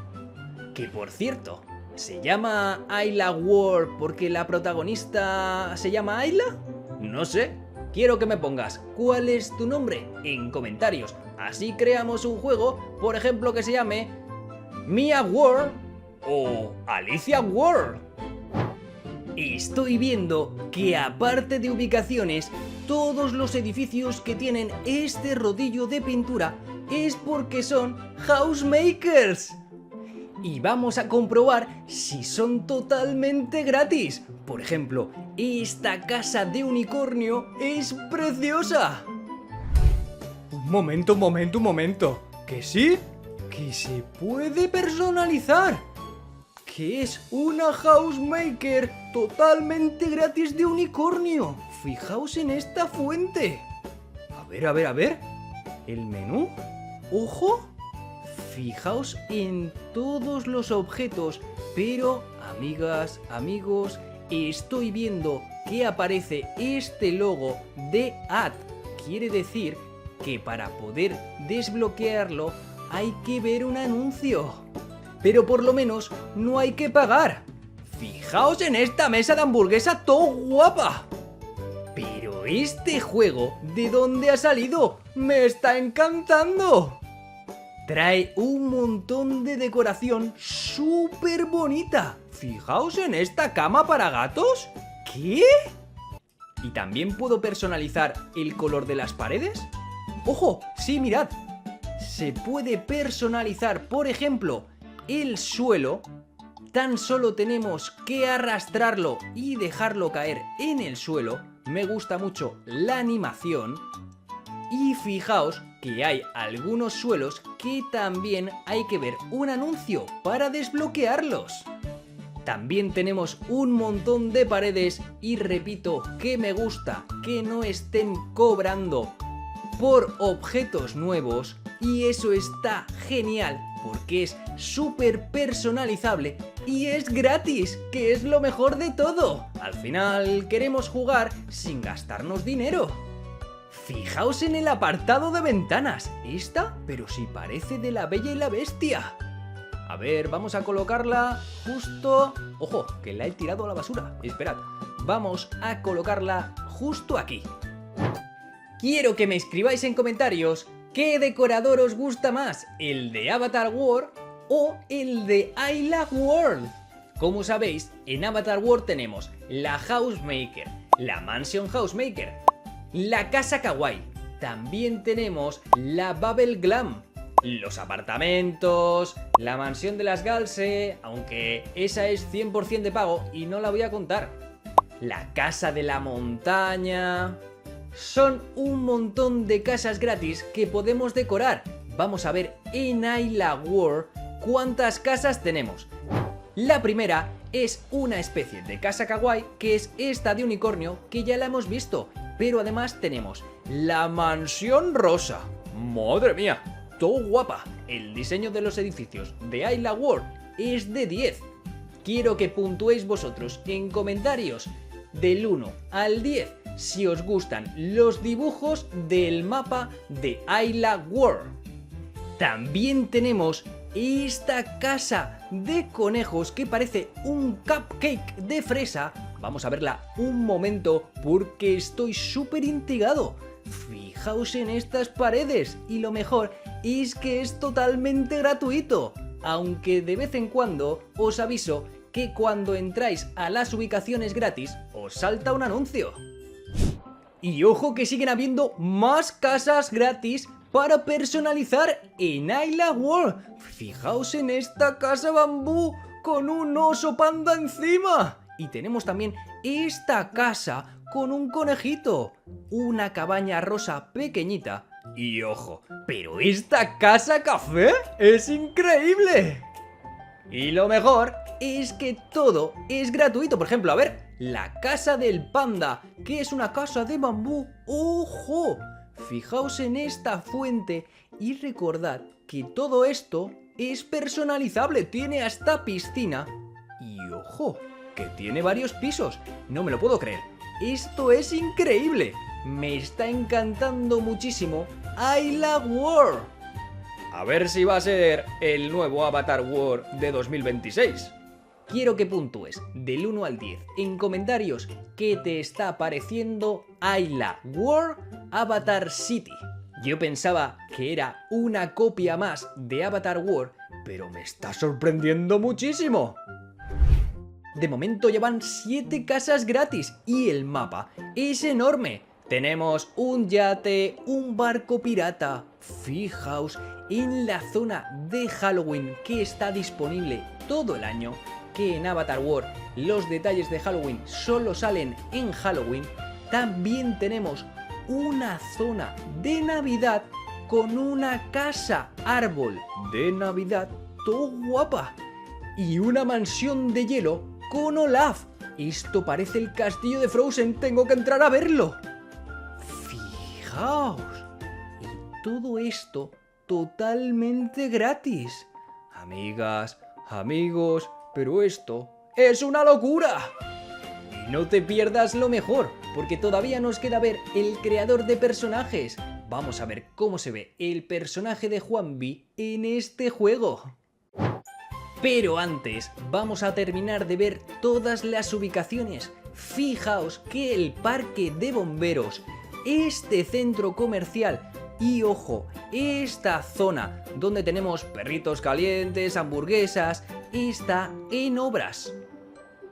Que por cierto, ¿se llama Ayla World porque la protagonista se llama Ayla? No sé. Quiero que me pongas cuál es tu nombre en comentarios. Así creamos un juego, por ejemplo, que se llame Mia World o Alicia World. Estoy viendo que aparte de ubicaciones, todos los edificios que tienen este rodillo de pintura es porque son housemakers. Y vamos a comprobar si son totalmente gratis. Por ejemplo, esta casa de unicornio es preciosa. Un momento. ¿Que sí? ¿Que se puede personalizar? ¿Que es una housemaker totalmente gratis de unicornio? Fijaos en esta fuente. A ver. ¿El menú? ¡Ojo! Fijaos en todos los objetos, pero amigas, amigos, estoy viendo que aparece este logo de Add. Quiere decir que para poder desbloquearlo hay que ver un anuncio. Pero por lo menos no hay que pagar. Fijaos en esta mesa de hamburguesa todo guapa. Pero este juego, ¿de dónde ha salido? ¡Me está encantando! Trae un montón de decoración súper bonita. Fijaos en esta cama para gatos. ¿Qué? ¿Y también puedo personalizar el color de las paredes? ¡Ojo! Sí, mirad. Se puede personalizar, por ejemplo, el suelo. Tan solo tenemos que arrastrarlo y dejarlo caer en el suelo. Me gusta mucho la animación. Y fijaos que hay algunos suelos que también hay que ver un anuncio para desbloquearlos. También tenemos un montón de paredes y repito que me gusta que no estén cobrando por objetos nuevos y eso está genial porque es súper personalizable y es gratis, que es lo mejor de todo. Al final queremos jugar sin gastarnos dinero. Fijaos en el apartado de ventanas. Esta, pero si parece de La Bella y la Bestia. A ver, vamos a colocarla justo... Ojo, que la he tirado a la basura. Esperad, vamos a colocarla justo aquí. Quiero que me escribáis en comentarios qué decorador os gusta más, el de Avatar World o el de Ayla World. Como sabéis, en Avatar World tenemos la Housemaker, la Mansion Housemaker, la Casa Kawaii, también tenemos la Bubble Glam, los apartamentos, la mansión de las Galse, aunque esa es 100% de pago y no la voy a contar, la Casa de la Montaña... Son un montón de casas gratis que podemos decorar. Vamos a ver en Ayla World cuántas casas tenemos. La primera es una especie de casa kawaii, que es esta de unicornio, que ya la hemos visto. Pero además tenemos la mansión rosa. ¡Madre mía! ¡Todo guapa! El diseño de los edificios de Ayla World es de 10. Quiero que puntuéis vosotros en comentarios del 1 al 10 si os gustan los dibujos del mapa de Ayla World. También tenemos esta casa de conejos que parece un cupcake de fresa. Vamos a verla un momento porque estoy súper intrigado. Fijaos en estas paredes y lo mejor es que es totalmente gratuito. Aunque de vez en cuando os aviso que cuando entráis a las ubicaciones gratis os salta un anuncio. Y ojo que siguen habiendo más casas gratis para personalizar en Ayla World. Fijaos en esta casa bambú con un oso panda encima. Y tenemos también esta casa con un conejito, una cabaña rosa pequeñita. Y ojo, pero esta casa café es increíble. Y lo mejor es que todo es gratuito. Por ejemplo, a ver, la casa del panda, que es una casa de bambú. ¡Ojo! Fijaos en esta fuente y recordad que todo esto es personalizable. Tiene hasta piscina. Y ojo, que tiene varios pisos. No me lo puedo creer. Esto es increíble. Me está encantando muchísimo Ayla World. A ver si va a ser el nuevo Avatar World de 2026. Quiero que puntúes del 1 al 10 en comentarios qué te está pareciendo Ayla World Avatar City. Yo pensaba que era una copia más de Avatar World, pero me está sorprendiendo muchísimo. De momento llevan 7 casas gratis y el mapa es enorme. Tenemos un yate, un barco pirata. Fijaos en la zona de Halloween que está disponible todo el año, que en Avatar World los detalles de Halloween solo salen en Halloween. También tenemos una zona de Navidad con una casa árbol de Navidad todo guapa y una mansión de hielo con Olaf. Esto parece el castillo de Frozen, tengo que entrar a verlo. Fijaos, y todo esto totalmente gratis. Amigas, amigos, pero esto es una locura. Y no te pierdas lo mejor, porque todavía nos queda ver el creador de personajes. Vamos a ver cómo se ve el personaje de Juanvi en este juego. Pero antes vamos a terminar de ver todas las ubicaciones. Fijaos que el parque de bomberos, este centro comercial y ojo, esta zona donde tenemos perritos calientes, hamburguesas, está en obras.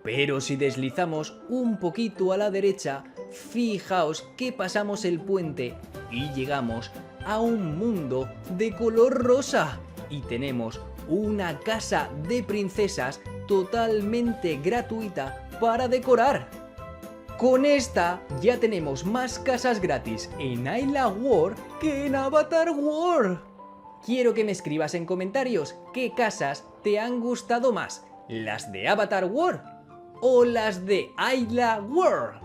Pero si deslizamos un poquito a la derecha, fijaos que pasamos el puente y llegamos a un mundo de color rosa y tenemos una casa de princesas totalmente gratuita para decorar. Con esta ya tenemos más casas gratis en Ayla World que en Avatar World. Quiero que me escribas en comentarios qué casas te han gustado más, las de Avatar World o las de Ayla World.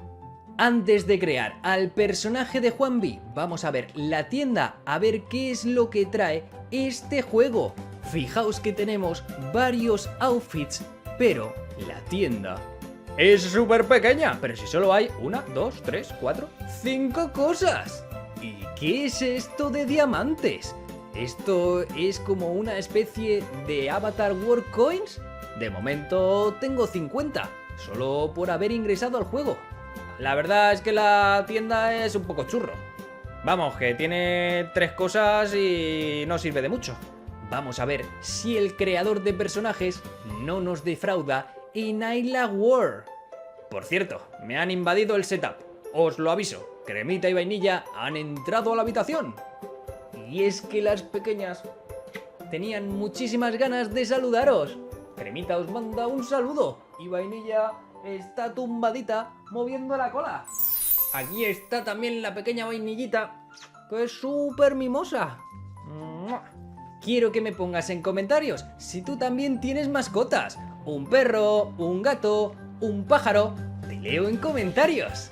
Antes de crear al personaje de Juanvi, vamos a ver la tienda a ver qué es lo que trae este juego. Fijaos que tenemos varios outfits, pero la tienda es súper pequeña. Pero si solo hay 1, 2, 3, 4, 5 cosas. ¿Y qué es esto de diamantes? ¿Esto es como una especie de Avatar World Coins? De momento tengo 50, solo por haber ingresado al juego. La verdad es que la tienda es un poco churro. Vamos, que tiene 3 cosas y no sirve de mucho. Vamos a ver si el creador de personajes no nos defrauda en Ayla World. Por cierto, me han invadido el setup. Os lo aviso, Cremita y Vainilla han entrado a la habitación. Y es que las pequeñas tenían muchísimas ganas de saludaros. Cremita os manda un saludo y Vainilla está tumbadita moviendo la cola. Aquí está también la pequeña Vainillita, que es súper mimosa. Quiero que me pongas en comentarios si tú también tienes mascotas. Un perro, un gato, un pájaro. Te leo en comentarios.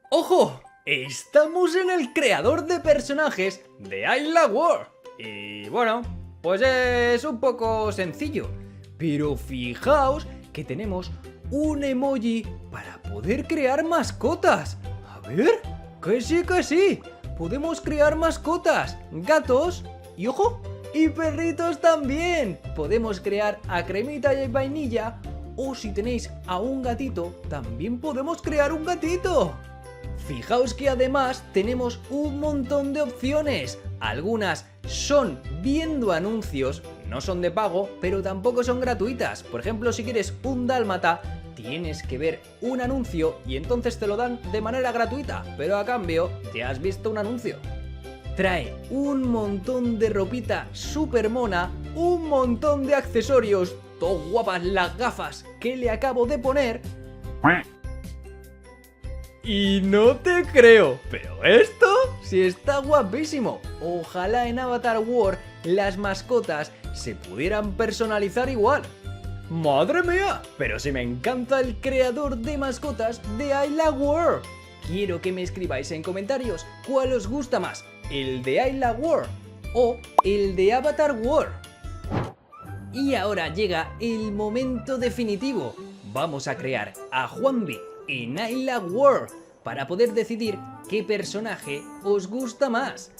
¡Ojo! Estamos en el creador de personajes de Ayla World. Y bueno, pues es un poco sencillo. Pero fijaos que tenemos un emoji para poder crear mascotas. A ver, que sí. Podemos crear mascotas, gatos y ojo, y perritos también. Podemos crear a Cremita y Vainilla. O si tenéis a un gatito, también podemos crear un gatito. Fijaos que además tenemos un montón de opciones. Algunas son viendo anuncios, no son de pago, pero tampoco son gratuitas. Por ejemplo, si quieres un dálmata, tienes que ver un anuncio y entonces te lo dan de manera gratuita, pero a cambio te has visto un anuncio. Trae un montón de ropita súper mona, un montón de accesorios, todo guapas las gafas que le acabo de poner. Y no te creo, pero esto sí está guapísimo. Ojalá en Avatar World las mascotas se pudieran personalizar igual. ¡Madre mía! Pero si me encanta el creador de mascotas de Ayla World. Quiero que me escribáis en comentarios cuál os gusta más, el de Ayla World o el de Avatar World. Y ahora llega el momento definitivo. Vamos a crear a Juanvi en Ayla World para poder decidir qué personaje os gusta más.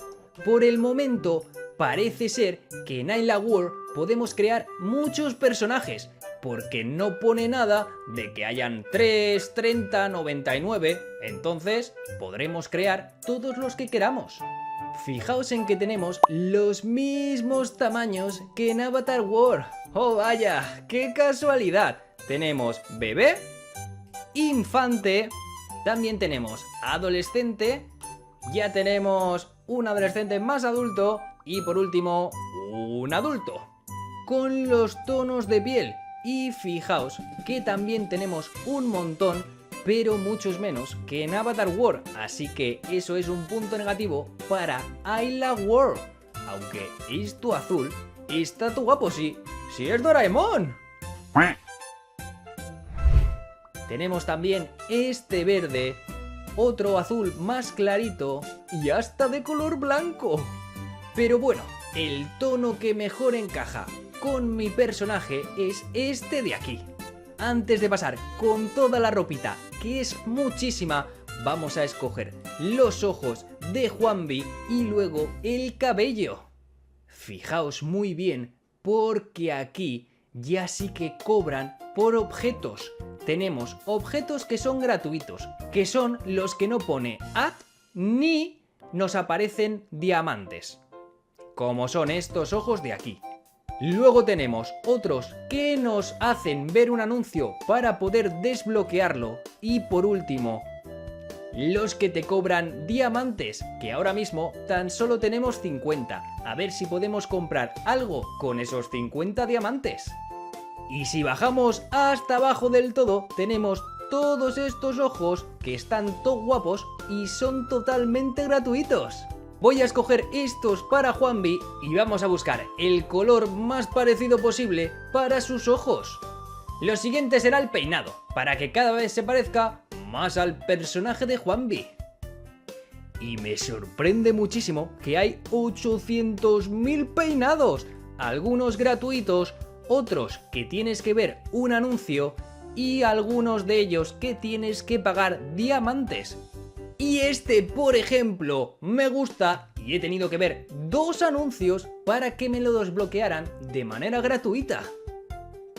Por el momento parece ser que en Ayla World podemos crear muchos personajes, porque no pone nada de que hayan 3, 30, 99, entonces podremos crear todos los que queramos. Fijaos en que tenemos los mismos tamaños que en Avatar World. ¡Oh vaya! ¡Qué casualidad! Tenemos bebé, infante, también tenemos adolescente, ya tenemos un adolescente más adulto y por último un adulto. Con los tonos de piel. Y fijaos que también tenemos un montón, pero muchos menos que en Avatar World, así que eso es un punto negativo para Ayla World. Aunque esto azul está todo guapo, sí es Doraemon. Tenemos también este verde, otro azul más clarito y hasta de color blanco. Pero bueno, el tono que mejor encaja con mi personaje es este de aquí. Antes de pasar con toda la ropita, que es muchísima, vamos a escoger los ojos de Juanvi y luego el cabello. Fijaos muy bien, porque aquí ya sí que cobran por objetos. Tenemos objetos que son gratuitos, que son los que no pone ad ni nos aparecen diamantes, como son estos ojos de aquí. Luego tenemos otros que nos hacen ver un anuncio para poder desbloquearlo. Y por último, los que te cobran diamantes, que ahora mismo tan solo tenemos 50. A ver si podemos comprar algo con esos 50 diamantes. Y si bajamos hasta abajo del todo, tenemos todos estos ojos que están todo guapos y son totalmente gratuitos. Voy a escoger estos para Juanvi y vamos a buscar el color más parecido posible para sus ojos. Lo siguiente será el peinado, para que cada vez se parezca más al personaje de Juanvi. Y me sorprende muchísimo que hay 800.000 peinados, algunos gratuitos, otros que tienes que ver un anuncio y algunos de ellos que tienes que pagar diamantes. Y este, por ejemplo, me gusta y he tenido que ver 2 anuncios para que me lo desbloquearan de manera gratuita.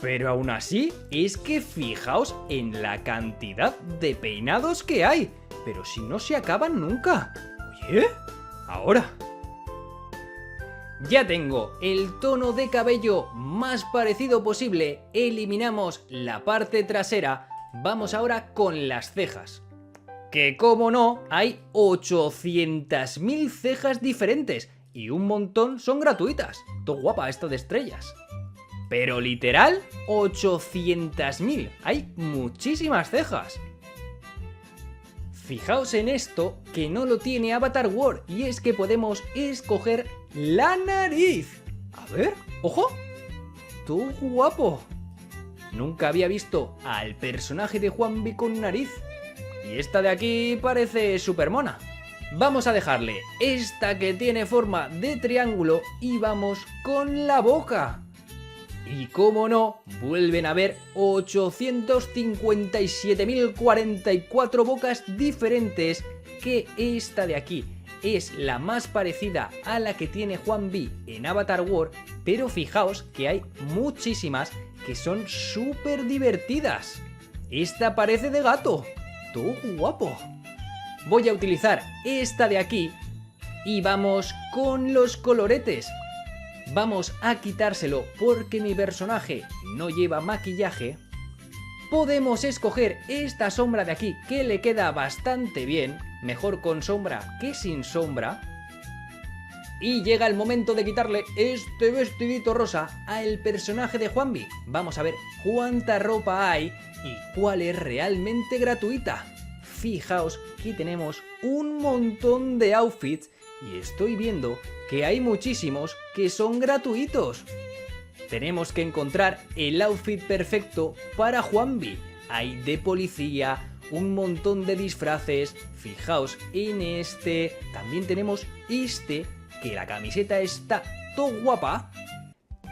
Pero aún así, es que fijaos en la cantidad de peinados que hay. Pero si no se acaban nunca. Oye, ahora. Ya tengo el tono de cabello más parecido posible. Eliminamos la parte trasera. Vamos ahora con las cejas. Que como no, hay 800.000 cejas diferentes. Y un montón son gratuitas. Todo guapa esto de estrellas. Pero literal, 800.000. Hay muchísimas cejas. Fijaos en esto que no lo tiene Avatar World. Y es que podemos escoger la nariz. A ver, ojo. Todo guapo. Nunca había visto al personaje de Juanvi con nariz. Y esta de aquí parece súper mona. Vamos a dejarle esta que tiene forma de triángulo y vamos con la boca. Y como no, vuelven a haber 857.044 bocas diferentes, que esta de aquí es la más parecida a la que tiene Juanvi en Avatar World, pero fijaos que hay muchísimas que son súper divertidas. Esta parece de gato, todo guapo. Voy a utilizar esta de aquí y vamos con los coloretes. Vamos a quitárselo porque mi personaje no lleva maquillaje. Podemos escoger esta sombra de aquí que le queda bastante bien, mejor con sombra que sin sombra. Y llega el momento de quitarle este vestidito rosa al personaje de Juanvi. Vamos a ver cuánta ropa hay y cuál es realmente gratuita. Fijaos que tenemos un montón de outfits y estoy viendo que hay muchísimos que son gratuitos. Tenemos que encontrar el outfit perfecto para Juanvi. Hay de policía, un montón de disfraces. Fijaos en este. También tenemos este, que la camiseta está todo guapa.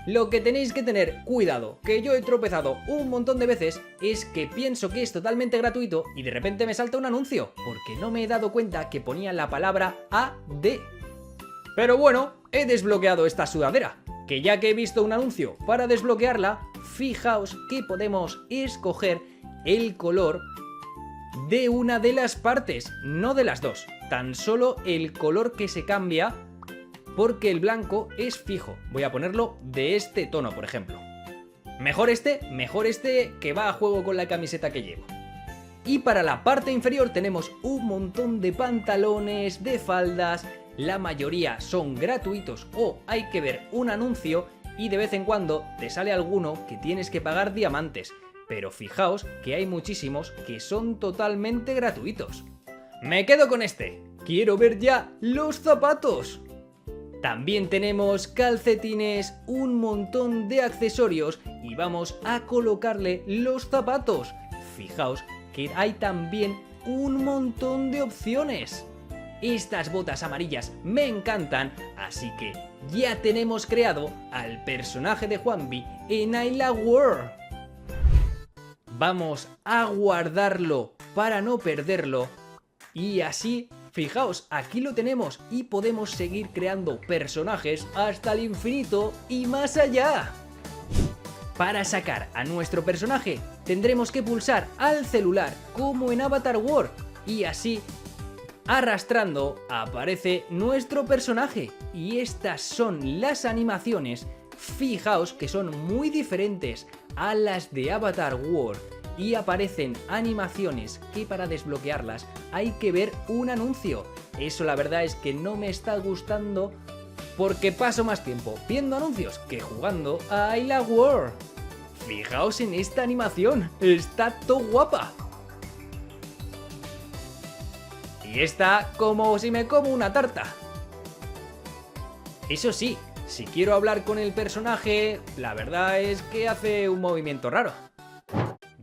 Lo que tenéis que tener cuidado, que yo he tropezado un montón de veces, es que pienso que es totalmente gratuito y de repente me salta un anuncio, porque no me he dado cuenta que ponía la palabra AD. Pero bueno, he desbloqueado esta sudadera, que ya que he visto un anuncio para desbloquearla, fijaos que podemos escoger el color de una de las partes, no de las dos, tan solo el color que se cambia, porque el blanco es fijo. Voy a ponerlo de este tono, por ejemplo. Mejor este que va a juego con la camiseta que llevo. Y para la parte inferior tenemos un montón de pantalones, de faldas. La mayoría son gratuitos o hay que ver un anuncio y de vez en cuando te sale alguno que tienes que pagar diamantes. Pero fijaos que hay muchísimos que son totalmente gratuitos. Me quedo con este. Quiero ver ya los zapatos. También tenemos calcetines, un montón de accesorios y vamos a colocarle los zapatos. Fijaos que hay también un montón de opciones. Estas botas amarillas me encantan, así que ya tenemos creado al personaje de Juanvi en Ayla World. Vamos a guardarlo para no perderlo y así, fijaos, aquí lo tenemos y podemos seguir creando personajes hasta el infinito y más allá. Para sacar a nuestro personaje tendremos que pulsar al celular como en Avatar World y así, arrastrando, aparece nuestro personaje. Y estas son las animaciones. Fijaos que son muy diferentes a las de Avatar World y aparecen animaciones que para desbloquearlas hay que ver un anuncio. Eso la verdad es que no me está gustando porque paso más tiempo viendo anuncios que jugando a Ayla World. Fijaos en esta animación, está todo guapa. y esta como si me como una tarta. Eso sí, si quiero hablar con el personaje, la verdad es que hace un movimiento raro.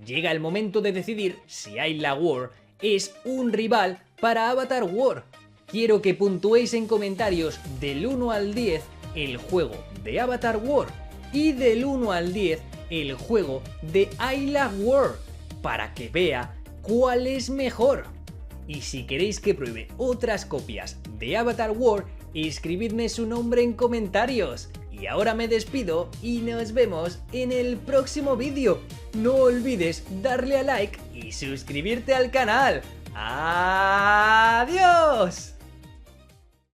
Llega el momento de decidir si Ayla War es un rival para Avatar War. Quiero que puntuéis en comentarios del 1 al 10 el juego de Avatar War y del 1 al 10 el juego de Ayla War para que vea cuál es mejor. Y si queréis que pruebe otras copias de Avatar War, escribidme su nombre en comentarios. Y ahora me despido y nos vemos en el próximo vídeo. No olvides darle a like y suscribirte al canal. ¡Adiós!